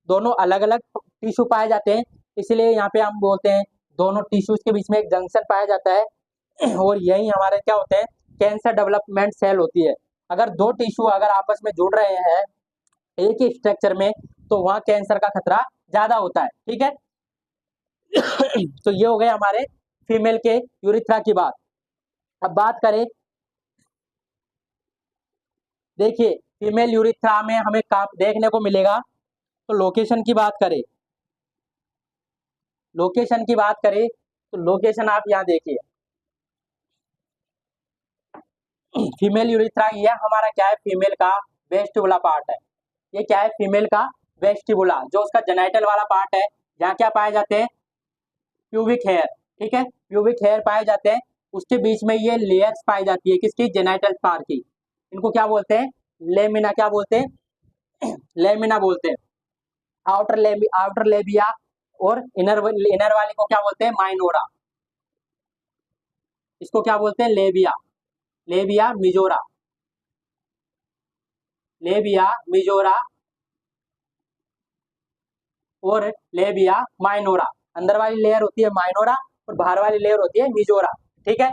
दोनों अलग अलग टिश्यू पाए जाते हैं, इसलिए यहाँ पे हम बोलते हैं दोनों टिश्यूज के बीच में एक जंक्शन पाया जाता है, और यही हमारे क्या होते हैं? कैंसर डेवलपमेंट सेल होती है। अगर दो टिश्यू अगर आपस में जुड़ रहे हैं एक ही स्ट्रक्चर में, तो वहां कैंसर का खतरा ज्यादा होता है। ठीक है, तो ये हो गए हमारे फीमेल के यूरिथ्रा की बात। अब बात करें, देखिए फीमेल यूरिथ्रा में हमें कहाँ देखने को मिलेगा? तो लोकेशन की बात करें, लोकेशन की बात करें तो लोकेशन आप यहाँ देखिए, फीमेल यूरिथ्रा यह हमारा क्या है? फीमेल का वेस्टिबुला पार्ट है। ये क्या है? फीमेल का वेस्टिबुला, जो उसका जेनाइटल वाला पार्ट है, जहाँ क्या पाए जाते हैं? Pubic hair. ठीक है, प्यूबिक हेयर पाए जाते हैं। उसके बीच में ये लेयर्स पाई जाती है, किसकी? जेनाइटल पार्ट की। इनको क्या बोलते हैं? लेमिना। क्या बोलते हैं? लेमिना बोलते हैं। आउटर लेबिया और इनर वाली को क्या बोलते हैं? माइनोरा। इसको क्या बोलते हैं? लेबिया, लेबिया मिजोरा, लेबिया मिजोरा और लेबिया माइनोरा। अंदर वाली लेयर होती है माइनोरा और बाहर वाली लेयर होती है मिजोरा। ठीक है,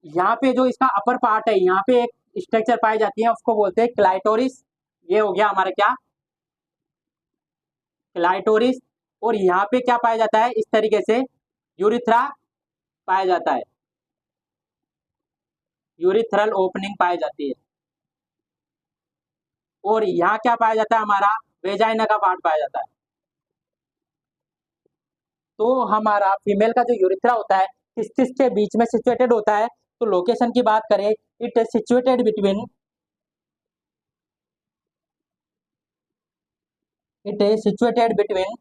यहाँ पे जो इसका अपर पार्ट है, यहाँ पे एक स्ट्रक्चर पाई जाती है, उसको बोलते हैं क्लाइटोरिस। ये हो गया हमारा क्या? क्लाइटोरिस। और यहाँ पे क्या पाया जाता है? इस तरीके से यूरिथ्रा पाया जाता है, यूरिथ्रल ओपनिंग पाई जाती है। और यहाँ क्या पाया जाता है? हमारा वेजाइना का पार्ट पाया जाता है। तो हमारा फीमेल का जो यूरिथ्रा होता है किस किस के बीच में सिचुएटेड होता है? तो लोकेशन की बात करें, it is situated between, it is situated between,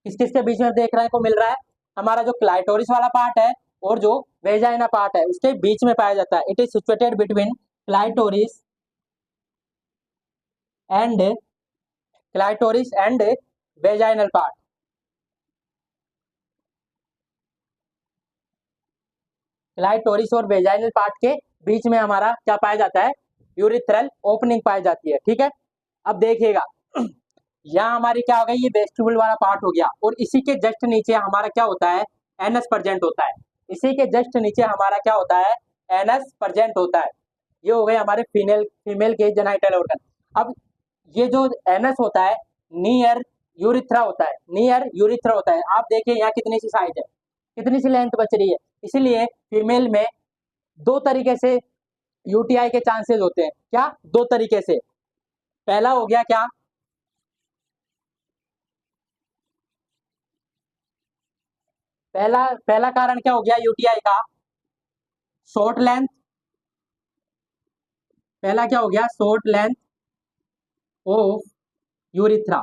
किस किस के बीच में देखने को मिल रहा है? हमारा जो क्लाइटोरिस वाला पार्ट है और जो वेजाइना पार्ट है उसके बीच में पाया जाता है। It is situated between clitoris and, clitoris and vaginal part. Clitoris और वेजाइनल पार्ट के बीच में हमारा क्या पाया जाता है? यूरिथ्रल ओपनिंग पाई जाती है। ठीक है, अब देखिएगा, यहाँ हमारी क्या हो गई? ये वेस्टिबुल वाला पार्ट हो गया, और इसी के जस्ट नीचे हमारा क्या होता है? एनस प्रेजेंट होता है। इसी के जस्ट नीचे हमारा क्या होता है? एनस प्रेजेंट होता है। ये हो गए हमारे फीमेल के जेनाइटल ऑर्गन। अब ये जो एनस होता है नियर यूरिथ्रा होता है, नियर यूरिथ्रा होता है। आप देखिए यहाँ कितनी सी साइज है, कितनी सी लेंथ बच रही है। इसीलिए फीमेल में दो तरीके से यूटीआई के चांसेस होते हैं। क्या? दो तरीके से। पहला हो गया क्या? पहला पहला कारण क्या हो गया यूटीआई का? Short length. पहला क्या हो गया? Short length of urethra.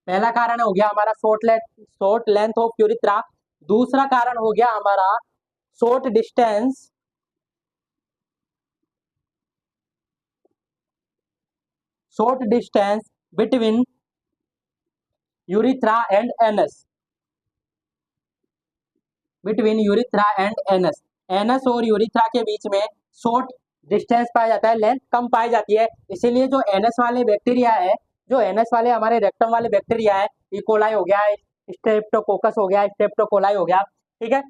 पहला कारण हो गया हमारा शॉर्ट लेंथ ऑफ यूरिथ्रा। दूसरा कारण हो गया हमारा short distance, short distance between urethra and anus, between urethra and anus. Anus और यूरिथ्रा के बीच में शॉर्ट डिस्टेंस पाया जाता है, लेंथ कम पाई जाती है। इसीलिए जो एनएस वाले बैक्टीरिया है, जो एनएस वाले हमारे रेक्टम वाले बैक्टीरिया है, इकोलाई हो गया, स्ट्रेप्टोकोकस हो गया, स्ट्रेप्टोकोलाई हो गया, ठीक है,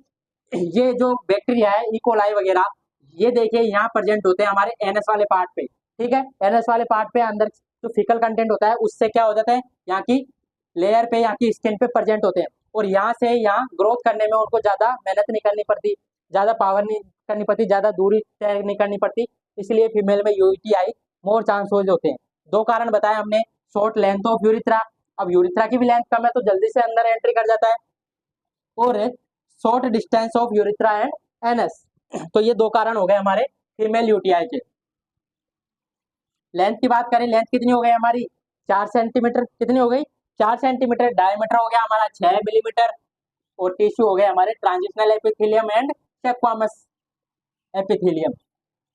ये जो बैक्टीरिया है इकोलाई वगैरह, ये देखिए यहाँ प्रेजेंट होते हैं हमारे एनएस वाले पार्ट पे। ठीक है, एनएस वाले पार्ट पे अंदर जो फिकल कंटेंट होता है उससे क्या हो जाता है? यहाँ की लेयर पे, यहाँ की स्किन पे प्रेजेंट होते हैं। और यहाँ से यहाँ ग्रोथ करने में उनको ज़्यादा मेहनत नहीं करनी पड़ती, ज़्यादा पावर नहीं करनी पड़ती, ज़्यादा दूरी तय नहीं करनी पड़ती, इसलिए फीमेल में यूटीआई मोर चांसेस होते हैं। दो कारण बताए हमने, शॉर्ट लेंथ ऑफ यूरिथ्रा, अब यूरिथ्रा की भी लेंथ कम है तो जल्दी से अंदर एंट्री कर जाता है, और short distance of urethra and NS. तो ये दो कारण हो गए हमारे फीमेल यूटीआई के। लेंथ की बात करें, लेंथ कितनी हो गई हमारी 4 सेंटीमीटर, कितनी हो गई 4 सेंटीमीटर, डायमीटर हो गया हमारा 6 मिलीमीटर, और टिश्यू हो गए हमारे transitional epithelium and squamous epithelium.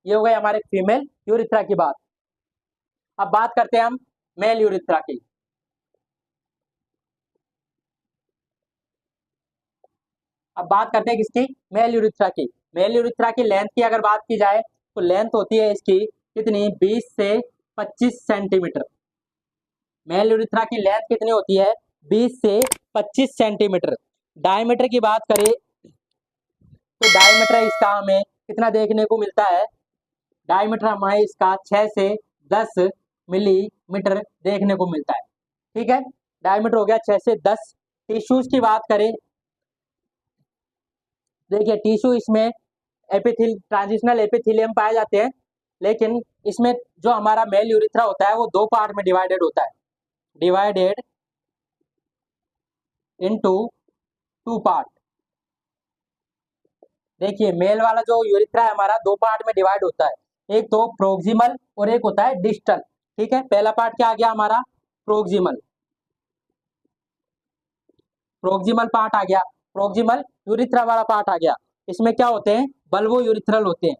ये हो गए हमारे फीमेल यूरिथ्रा की बात। अब बात करते हैं हम मेल यूरिथ्रा की। अब बात करते हैं किसकी, मेल यूरिथ्रा की। मेल यूरिथ्रा की लेंथ की अगर बात की जाए तो लेंथ होती है इसकी कितनी 20 से 25 सेंटीमीटर। मेल यूरिथ्रा की लेंथ कितनी होती है 20 से 25 सेंटीमीटर। डायमीटर की बात करें तो डायमीटर इसका हमें कितना देखने को मिलता है, डायमीटर हमें इसका 6 से 10 मिलीमीटर देखने को मिलता है। ठीक है, डायमीटर हो गया 6 से 10। टिश्यूज की बात करें, देखिए टिश्यू इसमें ट्रांजिशनल एपिथेलियम पाए जाते हैं, लेकिन इसमें जो हमारा मेल यूरिथ्रा होता है वो दो पार्ट में डिवाइडेड होता है, डिवाइडेड इनटू 2 पार्ट। देखिए मेल वाला जो यूरिथ्रा है हमारा दो पार्ट में डिवाइड होता है, एक तो प्रोक्सिमल और एक होता है डिस्टल। ठीक है, पहला पार्ट क्या आ गया हमारा प्रोक्सिमल, प्रोक्सिमल पार्ट आ गया, प्रोक्सिमल यूरिथ्रा वाला पार्ट आ गया। इसमें क्या होते हैं बल्बो यूरिथ्रल होते हैं।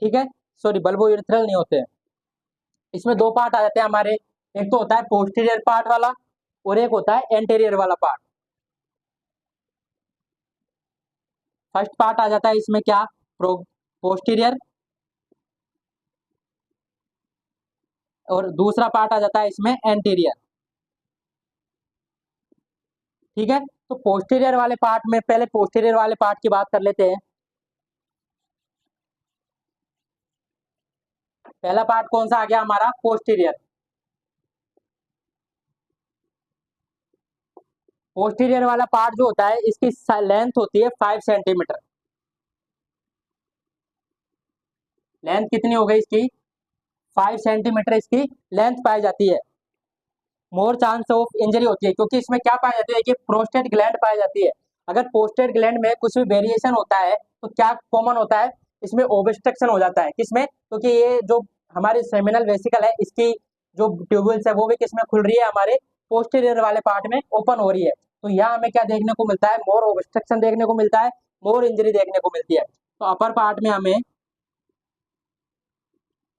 ठीक है, सॉरी बल्बो यूरिथ्रल नहीं होते हैं। इसमें दो पार्ट आ जाते हैं हमारे, एक तो होता है पोस्टीरियर पार्ट वाला और एक होता है एंटीरियर वाला पार्ट। फर्स्ट पार्ट आ जाता है इसमें क्या पोस्टीरियर, और दूसरा पार्ट आ जाता है इसमें एंटीरियर। ठीक है, तो पोस्टीरियर वाले पार्ट में पहले पोस्टीरियर वाले पार्ट की बात कर लेते हैं। पहला पार्ट कौन सा आ गया हमारा पोस्टीरियर। पोस्टीरियर वाला पार्ट जो होता है इसकी लेंथ होती है 5 सेंटीमीटर। लेंथ कितनी हो गई इसकी 5 सेंटीमीटर इसकी लेंथ पाई जाती है। मोर चांस ऑफ इंजरी होती है क्योंकि इसमें क्या पाई जाती है कि प्रोस्टेट ग्लैंड पाई जाती है। अगर प्रोस्टेट ग्लैंड में कुछ भी वेरिएशन होता है तो क्या कॉमन होता है, इसमें ओब्स्ट्रक्शन हो जाता है। किसमें, क्योंकि ये जो हमारी सेमिनल वेसिकल है इसकी जो ट्यूब्यूल्स है वो भी किसमें खुल रही है हमारे पोस्टीरियर वाले पार्ट में ओपन हो रही है। तो यहाँ हमें क्या देखने को मिलता है मोर ओब्स्ट्रक्शन देखने को मिलता है, मोर इंजरी देखने को मिलती है। तो अपर पार्ट में हमें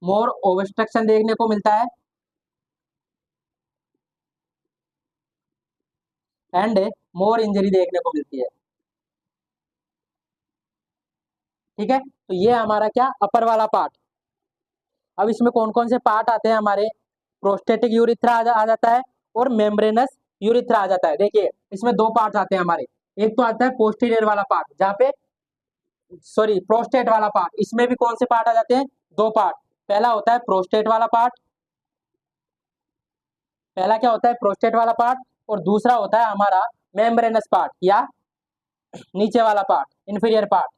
मोर ओब्स्ट्रक्शन देखने को मिलता है एंड मोर इंजरी देखने को मिलती है। ठीक है, तो ये हमारा क्या अपर वाला पार्ट। अब इसमें कौन कौन से पार्ट आते हैं हमारे, प्रोस्टेटिक यूरिथ्रा आ जाता है और मेम्ब्रेनस यूरिथ्रा आ जाता है। देखिए इसमें दो पार्ट आते हैं हमारे, एक तो आता है पोस्टीरियर वाला पार्ट जहाँ पे सॉरी प्रोस्टेट वाला पार्ट, इसमें भी कौन से पार्ट आ जाते हैं दो पार्ट। पहला होता है प्रोस्टेट वाला पार्ट, पहला क्या होता है प्रोस्टेट वाला पार्ट, और दूसरा होता है हमारा मेम्ब्रेनस पार्ट या नीचे वाला पार्ट इंफीरियर पार्ट,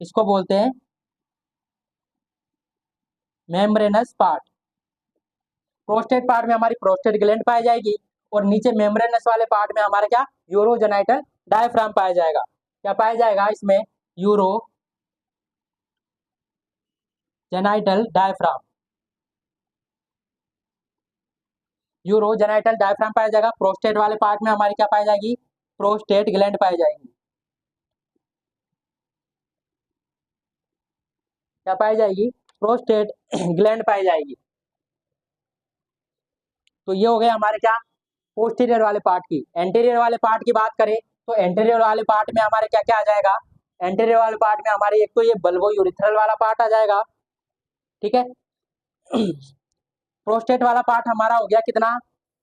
इसको बोलते हैं मेम्ब्रेनस पार्ट। प्रोस्टेट पार्ट में हमारी प्रोस्टेट ग्लैंड पाई जाएगी और नीचे मेम्ब्रेनस वाले पार्ट में हमारा क्या यूरोजेनाइटल डायफ्राम पाया जाएगा। क्या पाया जाएगा इसमें यूरोजेनाइटल डायफ्राम, यूरोजेनाइटल डायफ्राम पाया जाएगा। प्रोस्टेट वाले पार्ट में हमारी क्या पाई जाएगी प्रोस्टेट ग्लैंड पाई जाएगी। क्या पाई जाएगी प्रोस्टेट ग्लैंड पाई जाएगी। तो ये हो गए हमारे क्या पोस्टीरियर वाले पार्ट की। एंटीरियर वाले पार्ट की बात करें तो एंटीरियर वाले पार्ट में हमारे क्या क्या आ जाएगा, एंटीरियर वाले पार्ट में हमारे एक तो ये बल्बो यूरिथ्रल वाला पार्ट आ जाएगा। ठीक है, प्रोस्टेट वाला पार्ट हमारा हो गया कितना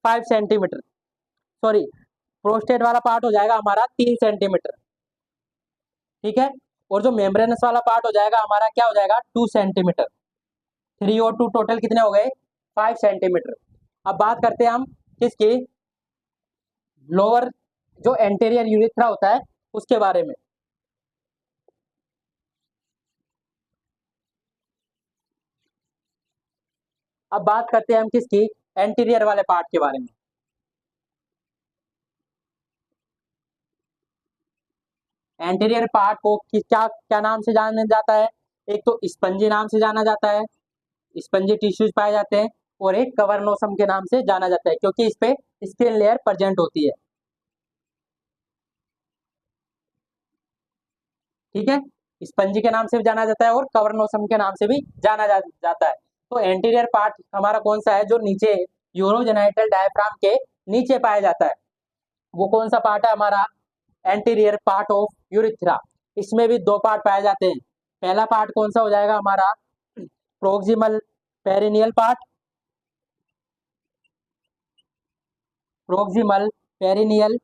5 सेंटीमीटर, सॉरी प्रोस्टेट वाला पार्ट हो जाएगा हमारा 3 सेंटीमीटर। ठीक है, और जो मेम्ब्रेनस वाला पार्ट हो जाएगा हमारा क्या हो जाएगा 2 सेंटीमीटर। 3O2 टोटल कितने हो गए 5 सेंटीमीटर। अब बात करते हैं हम किसकी, लोअर जो एंटीरियर यूरिथ्रा होता है उसके बारे में। अब बात करते हैं हम किसकी, एंटीरियर वाले पार्ट के बारे में। एंटीरियर पार्ट को क्या क्या नाम से जाना जाता है, एक तो स्पंजी नाम से जाना जाता है, स्पंजी टिश्यूज पाए जाते हैं, और एक कवर्नोसम के नाम से जाना जाता है क्योंकि इस पे स्किन लेयर प्रेजेंट होती है। ठीक है, स्पंजी के नाम से भी जाना जाता है और कवर्नोसम के नाम से भी जाना जाता है। तो एंटीरियर पार्ट हमारा कौन सा है, जो नीचे यूरोजेनाइटल डायफ्राम के नीचे पाया जाता है, वो कौन सा पार्ट है हमारा, एंटीरियर पार्ट ऑफ यूरिथ्रा। इसमें भी दो पार्ट पाए जाते हैं। पहला पार्ट कौन सा हो जाएगा हमारा, proximal perineal part, proximal perineal,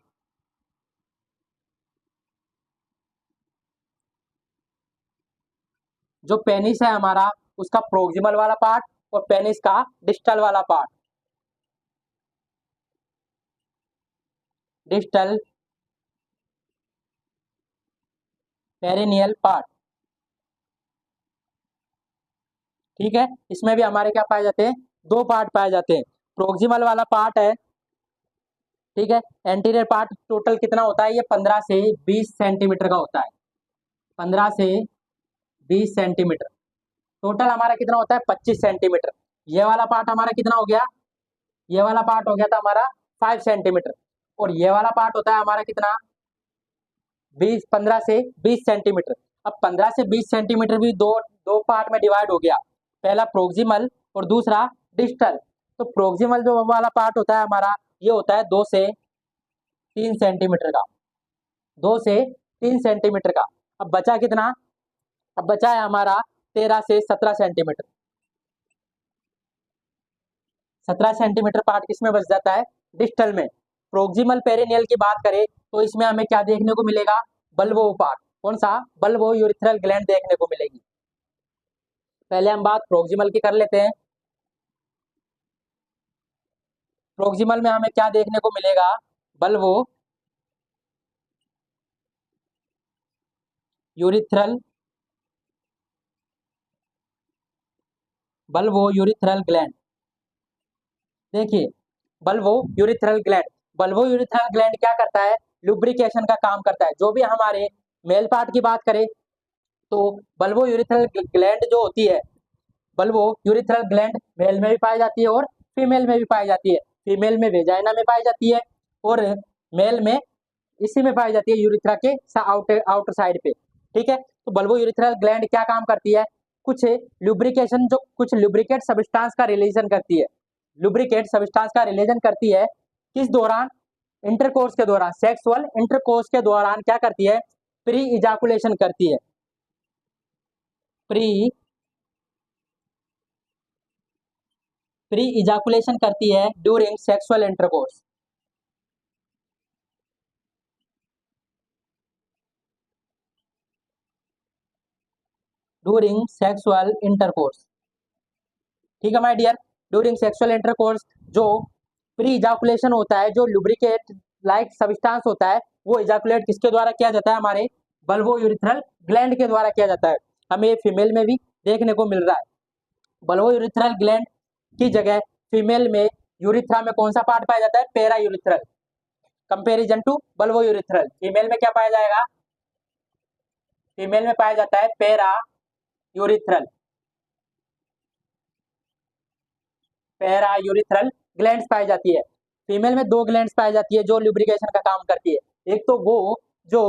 जो पेनिस है हमारा उसका प्रोक्सिमल वाला पार्ट, और पेनिस का डिस्टल वाला पार्ट, डिस्टल पेरिनियल पार्ट। ठीक है, इसमें भी हमारे क्या पाए जाते हैं, दो पार्ट पाए जाते हैं। प्रोक्सिमल वाला पार्ट है, ठीक है, एंटीरियर पार्ट टोटल कितना होता है, ये 15 से 20 सेंटीमीटर का होता है, 15 से 20 सेंटीमीटर। टोटल हमारा कितना होता है 25 सेंटीमीटर। ये वाला पार्ट हमारा कितना हो गया, ये वाला पार्ट हो गया था हमारा 5 सेंटीमीटर, और ये वाला पार्ट होता है हमारा कितना, 15 से 20 सेंटीमीटर। अब 15 से 20 सेंटीमीटर भी दो दो पार्ट में डिवाइड हो गया, पहला प्रोक्सिमल और दूसरा डिस्टल। तो प्रोक्सिमल जो वाला पार्ट होता है हमारा, ये होता है 2 से 3 सेंटीमीटर का, 2 से 3 सेंटीमीटर का। अब बचा कितना, अब बचा है हमारा 13 से 17 सेंटीमीटर। 17 सेंटीमीटर पार्ट किसमें बच जाता है, डिस्टल में। प्रोक्सिमल पेरिनियल की बात करें तो इसमें हमें क्या देखने को मिलेगा, बल्बो पार्ट, कौन सा, बल्बो यूरिथ्रल ग्लैंड देखने को मिलेगी। पहले हम बात प्रोक्सिमल की कर लेते हैं। प्रोक्सिमल में हमें क्या देखने को मिलेगा, bulbourethral, bulbourethral gland. देखिए, bulbourethral gland, bulbourethral gland क्या करता है, लुब्रिकेशन का काम करता है। जो भी हमारे मेल पार्ट की बात करें तो बल्बो यूरिथ्रल ग्लैंड जो होती है, बल्बो यूरिथ्रल ग्लैंड मेल में भी पाई जाती है और फीमेल में भी पाई जाती है। फीमेल में वेजाइना में पाई जाती है और मेल में इसी में पाई जाती है, यूरिथ्रा के आउटर आउटर साइड पे। ठीक है, तो बल्बो यूरिथ्रल ग्लैंड क्या काम करती है, कुछ लुब्रिकेशन, जो कुछ लुब्रिकेट सब्सटेंस का रिलीजन करती है, लुब्रिकेट सब्सटेंस का रिलीजन करती है किस दौरान, इंटरकोर्स के दौरान, सेक्सुअल इंटरकोर्स के दौरान क्या करती है, प्री इजाकुलेशन करती है, प्री प्री इजाकुलेशन करती है during sexual intercourse. During sexual intercourse, ठीक है my dear, during sexual intercourse जो प्री इजाकुलेशन होता है, जो लुब्रिकेट लाइक सब्सटेंस होता है, वो इजाकुलेट किसके द्वारा किया जाता है, हमारे बल्बो यूरिथ्रल ग्लैंड के द्वारा किया जाता है। हमें ये फीमेल में भी देखने को मिल रहा है। बल्बो यूरिथ्रल ग्लैंड की जगह फीमेल में यूरिथ्रा में कौन सा पार्ट पाया जाता है, para urethral, comparison to bulbo urethral. Female में क्या पाया जाएगा, फीमेल में पाया जाता है para urethral, para urethral glands पाई जाती है। फीमेल में दो ग्लैंड्स पाई जाती है जो लुब्रिकेशन का काम करती है। एक तो वो जो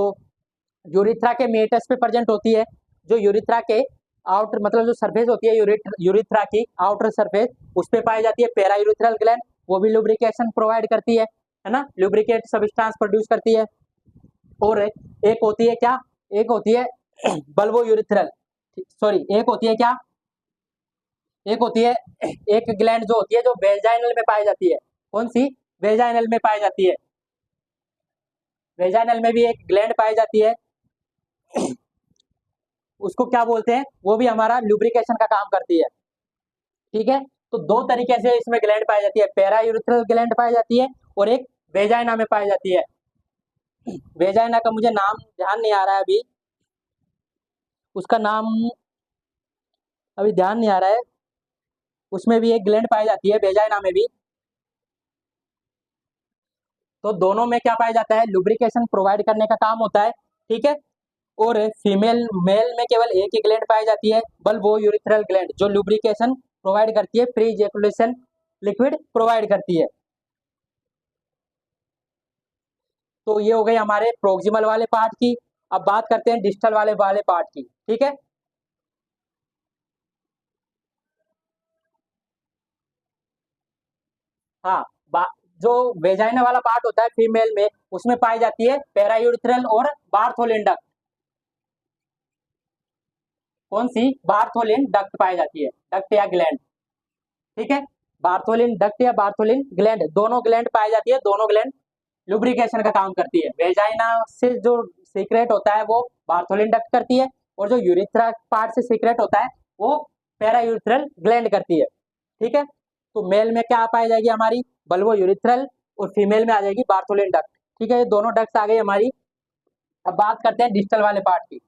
यूरिथ्रा के मेटस पे प्रेजेंट होती है, जो यूरिथ्रा के आउटर मतलब जो सरफेस होती है यूरिथ्रा की आउटर सरफेस, उस पे पाई जाती है पैरा यूरिथ्रल ग्लैंड, वो भी लुब्रिकेशन प्रोवाइड करती है ना, लुब्रिकेट सब्सटेंस प्रोड्यूस करती है। और एक होती है क्या, एक होती है बल्बो यूरिथ्रल, सॉरी एक होती है क्या, एक होती है, एक ग्लैंड जो होती है जो वेजाइनल में पाई जाती है, कौन सी, वेजाइनल में पाई जाती है, वेजाइनल में भी एक ग्लैंड पाई जाती है, उसको क्या बोलते हैं, वो भी हमारा लुब्रिकेशन का काम करती है। ठीक है। तो दो तरीके से इसमें ग्लैंड पाई जाती है, पैरा यूरिथ्रल ग्लैंड पाई जाती है और एक वेजाइना में पाई जाती है। वेजाइना का मुझे नाम ध्यान नहीं आ रहा है अभी, उसका नाम अभी ध्यान नहीं आ रहा है। उसमें भी एक ग्लैंड पाई जाती है वेजाइना में भी। तो दोनों में क्या पाया जाता है, लुब्रिकेशन प्रोवाइड करने का काम होता है। ठीक है। और फीमेल मेल में केवल एक ही ग्लैंड पाई जाती है, बल्बो यूरिथ्रल ग्लैंड, जो लुब्रिकेशन प्रोवाइड करती है, प्री इजैकुलेशन लिक्विड प्रोवाइड करती है। तो ये हो गई हमारे प्रोक्सिमल वाले पार्ट की। अब बात करते हैं डिस्टल वाले वाले पार्ट की। ठीक है। हाँ, जो वेजाइना वाला पार्ट होता है फीमेल में, उसमें पाई जाती है पैरायूरिथ्रल और बार्थोलिन डक्ट। कौन सी? बार्थोलिन डक्ट पाई जाती है, डक्ट या ग्लैंड। ठीक है। बार्थोलिन डक्ट या बार्थोलिन ग्लैंड, दोनों ग्लैंड पाई जाती है। दोनों ग्लैंड लुब्रिकेशन का काम करती है। वेजाइना से जो सीक्रेट होता है वो बार्थोलिन डक्ट करती है, और जो यूरिथ्रा पार्ट से सीक्रेट होता है वो पैरायूरिथ्रल ग्लैंड करती है। ठीक है। तो मेल में क्या पाई जाएगी हमारी, बल्बो यूरिथ्रल, और फीमेल में आ जाएगी बार्थोलिन डक्ट। ठीक है, ये दोनों डक्ट आ गई हमारी। अब बात करते हैं डिस्टल वाले पार्ट की।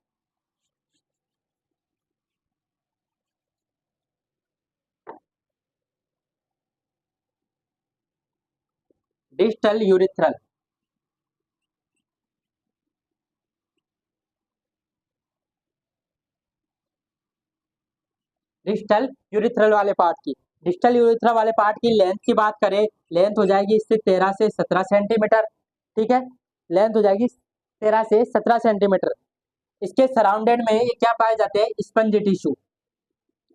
Distal urethral. डिस्टल यूरिथ्रल वाले पार्ट की, डिस्टल यूरिथ्रा वाले पार्ट की लेंथ की बात करें, लेंथ हो जाएगी इससे 13 से 17 सेंटीमीटर। ठीक है, लेंथ हो जाएगी 13 से 17 सेंटीमीटर। इसके सराउंडेड में ये क्या पाए जाते हैं, स्पंजी टिश्यू।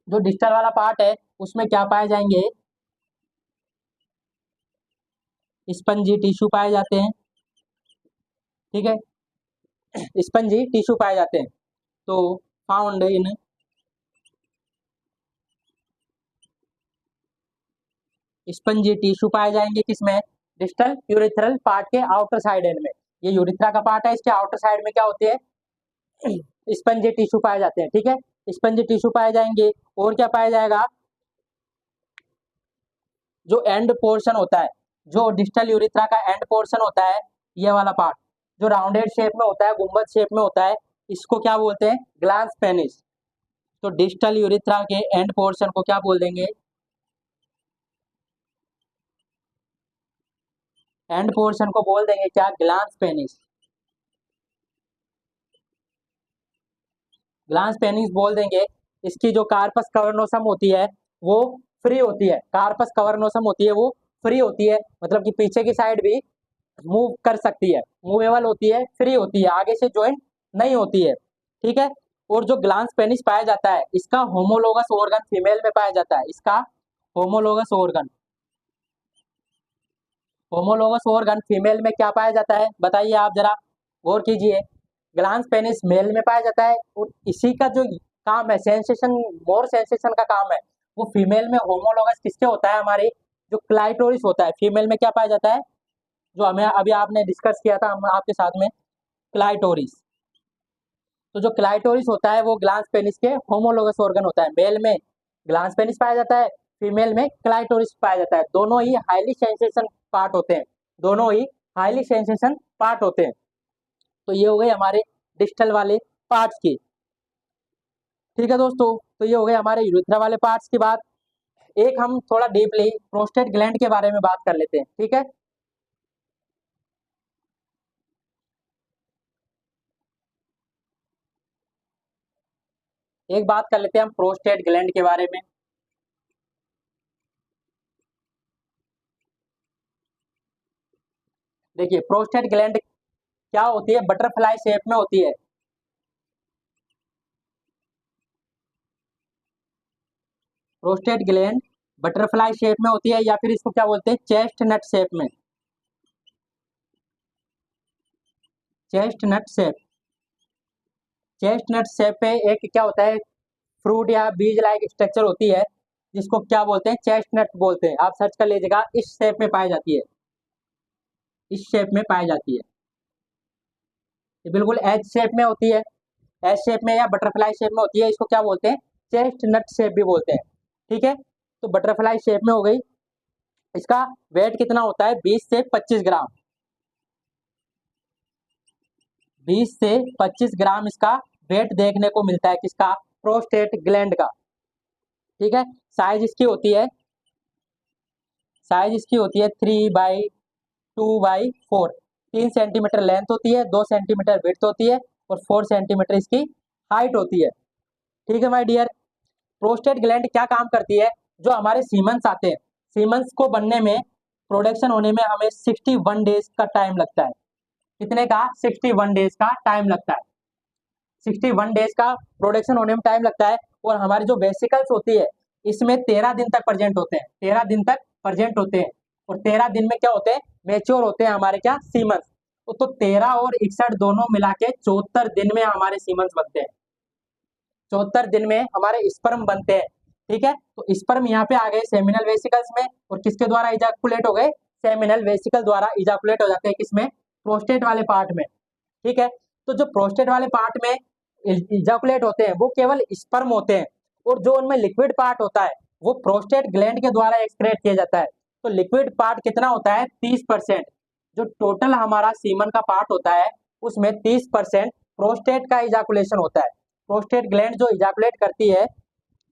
जो डिस्टल वाला पार्ट है उसमें क्या पाए जाएंगे, स्पंजी टिश्यू पाए जाते हैं। ठीक है, स्पंजी टिश्यू पाए जाते हैं। तो फाउंड इन स्पंजी टिश्यू पाए जाएंगे किसमें, डिस्टल यूरिथ्रल पार्ट के आउटर साइड एंड में। ये यूरिथ्रा का पार्ट है, इसके आउटर साइड में क्या होते हैं, स्पंजी टिश्यू पाए जाते हैं। ठीक है, स्पंजी टिश्यू पाए जाएंगे। और क्या पाया जाएगा, जो एंड पोर्शन होता है, जो डिस्टल यूरिथ्रा का एंड पोर्शन होता है, ये वाला पार्ट जो राउंडेड शेप में होता है, गुंबद शेप में होता है, इसको क्या बोलते हैं, ग्लांस पेनिस। तो डिस्टल यूरिथ्रा के एंड पोर्शन को क्या बोल देंगे, एंड पोर्शन को बोल देंगे क्या, ग्लांस पेनिस। ग्लांस पेनिस बोल देंगे। इसकी जो कार्पस कवर्नोसम होती है वो फ्री होती है, कार्पस कवर्नोसम होती है वो फ्री होती है, मतलब कि पीछे की साइड भी मूव कर सकती है, मूवेबल होती है, फ्री होती है, आगे से ज्वाइंट नहीं होती है। ठीक है। और जो ग्लांस पेनिस पाया जाता है, इसका होमोलोगस ऑर्गन फीमेल में पाया जाता है। इसका homologous organ, homologous organ female में क्या पाया जाता है, बताइए आप जरा, गौर कीजिए। ग्लांस पेनिस मेल में पाया जाता है, और इसी का जो काम है, सेंसेशन, मोर सेंसेशन का काम है, वो फीमेल में होमोलोगस किसके होता है, हमारे जो क्लाइटोरिस होता है, फीमेल में क्या पाया जाता है, जो हमें अभी आपने डिस्कस किया था हम आपके साथ में, क्लाइटोरिस। तो जो क्लाइटोरिस होता है वो ग्लांस पेनिस के होमोलोगस ऑर्गन होता है। मेल में ग्लांस पेनिस पाया जाता है, फीमेल में क्लाइटोरिस पाया जाता है। दोनों ही हाईली सेंसेशन पार्ट होते हैं, दोनों ही हाईली सेंसेशन पार्ट होते हैं। तो ये हो गए हमारे डिस्टल वाले पार्ट्स की। ठीक है दोस्तों, तो ये हो गए हमारे यूरिथ्रा वाले पार्ट्स की बात। एक हम थोड़ा डीपली प्रोस्टेट ग्लैंड के बारे में बात कर लेते हैं। ठीक है, एक बात कर लेते हैं हम प्रोस्टेट ग्लैंड के बारे में। देखिए प्रोस्टेट ग्लैंड क्या होती है, बटरफ्लाई शेप में होती है। प्रोस्टेट ग्लैंड बटरफ्लाई शेप में होती है, या फिर इसको क्या बोलते हैं, चेस्ट नट शेप में, चेस्ट नट शेप। चेस्ट नट शेप पे एक क्या होता है, फ्रूट या बीज लाइक स्ट्रक्चर होती है, जिसको क्या बोलते हैं, चेस्ट नट बोलते हैं। आप सर्च कर लीजिएगा, इस शेप में पाई जाती है, इस शेप में पाई जाती है। ये बिल्कुल एच शेप में होती है, एच शेप में या बटरफ्लाई शेप में होती है, इसको क्या बोलते हैं, चेस्ट नट शेप भी बोलते हैं। ठीक है। तो बटरफ्लाई शेप में हो गई। इसका वेट कितना होता है? 20 से 25 ग्राम। 20 से 25 ग्राम इसका वेट देखने को मिलता है। किसका? प्रोस्टेट ग्लैंड का। ठीक है। साइज इसकी होती है 3/2/4। 3 सेंटीमीटर लेंथ होती है, 2 सेंटीमीटर विड्थ होती है और 4 सेंटीमीटर इसकी हाइट होती है। ठीक है माय डियर। प्रोस्टेट ग्लैंड क्या काम करती है? जो हमारे सीमंस आते हैं, सीमंस को बनने में, प्रोडक्शन होने में हमें 61 डेज का टाइम लगता है। कितने का? 61 डेज का टाइम लगता है। 61 डेज का प्रोडक्शन होने में टाइम लगता है। और हमारी जो वेसिकल्स होती है इसमें 13 दिन तक प्रेजेंट होते हैं। 13 दिन तक प्रेजेंट होते हैं और 13 दिन में क्या होते हैं? मेच्योर होते हैं हमारे क्या? सीमंस। तो 13 और 61 दोनों मिला के 74 दिन में हमारे सीमंस बनते हैं। 74 दिन में हमारे स्पर्म बनते हैं। ठीक है। तो स्पर्म यहाँ पे आ गए सेमिनल वेसिकल्स में और किसके द्वारा इजाकुलेट हो गए? सेमिनल वेसिकल द्वारा इजाकुलेट हो जाते हैं। किसमें? प्रोस्टेट वाले पार्ट में। ठीक है। तो जो प्रोस्टेट वाले पार्ट में इजाकुलेट होते हैं वो केवल स्पर्म होते हैं और जो उनमें लिक्विड पार्ट होता है वो प्रोस्टेट ग्लैंड के द्वारा एक्सक्रेट किया जाता है। तो लिक्विड पार्ट कितना होता है? 30%। जो टोटल हमारा सीमन का पार्ट होता है उसमें 30% प्रोस्टेट का इजाकुलेशन होता है। प्रोस्टेट ग्लैंड जो इजाकुलेट करती है,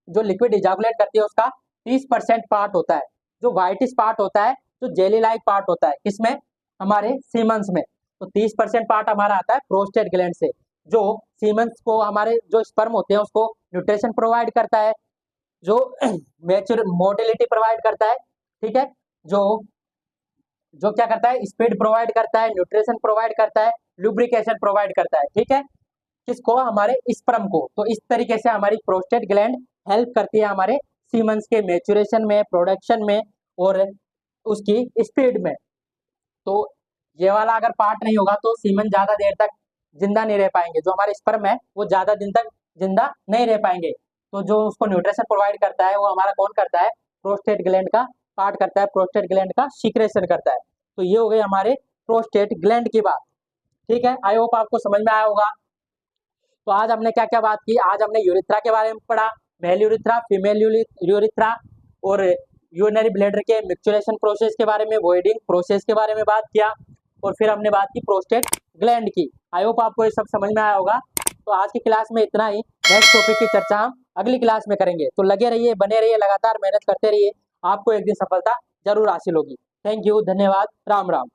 जो लिक्विड इजाकुलेट करती है उसका 30% पार्ट होता है। जो व्हाइटिश पार्ट होता है, जो जेली लाइक पार्ट होता है, किसमें? हमारे सीमंस में। तो 30% पार्ट हमारा आता है प्रोस्टेट ग्लैंड से, जो सीमंस को, हमारे जो स्पर्म होते हैं उसको न्यूट्रिशन प्रोवाइड करता है, जो मेच्योर मोटिलिटी प्रोवाइड करता है। ठीक है। जो जो क्या करता है? स्पीड प्रोवाइड करता है, न्यूट्रिशन प्रोवाइड करता है, लुब्रिकेशन प्रोवाइड करता है। ठीक है। किसको? हमारे स्पर्म को। तो इस तरीके से हमारी प्रोस्टेट ग्लैंड हेल्प करती है हमारे सीमंस के मैच्योरेशन में, प्रोडक्शन में और उसकी स्पीड में। तो ये वाला अगर पार्ट नहीं होगा तो सीमन ज्यादा देर तक जिंदा नहीं रह पाएंगे। जो हमारे स्पर्म है वो ज्यादा दिन तक जिंदा नहीं रह पाएंगे। तो जो उसको न्यूट्रिशन प्रोवाइड करता है वो हमारा कौन करता है? प्रोस्टेट ग्लैंड का पार्ट करता है, प्रोस्टेट ग्लैंड का सीक्रेशन करता है। तो ये हो गई हमारे प्रोस्टेट ग्लैंड की बात। ठीक है। आई होप आपको समझ में आया होगा। तो आज हमने क्या क्या बात की? आज हमने यूरिथ्रा के बारे में पढ़ा, मेल यूरिथ्रा, फीमेल यूरिथ्रा और यूरिनरी ब्लैडर के मैच्योरेशन प्रोसेस के बारे में, वॉइडिंग प्रोसेस के बारे में बात किया और फिर हमने बात की प्रोस्टेट ग्लैंड की। आई होप आपको ये सब समझ में आया होगा। तो आज की क्लास में इतना ही। नेक्स्ट टॉपिक की चर्चा हम अगली क्लास में करेंगे। तो लगे रहिए, बने रहिए, लगातार मेहनत करते रहिए, आपको एक दिन सफलता जरूर हासिल होगी। थैंक यू, धन्यवाद, राम राम।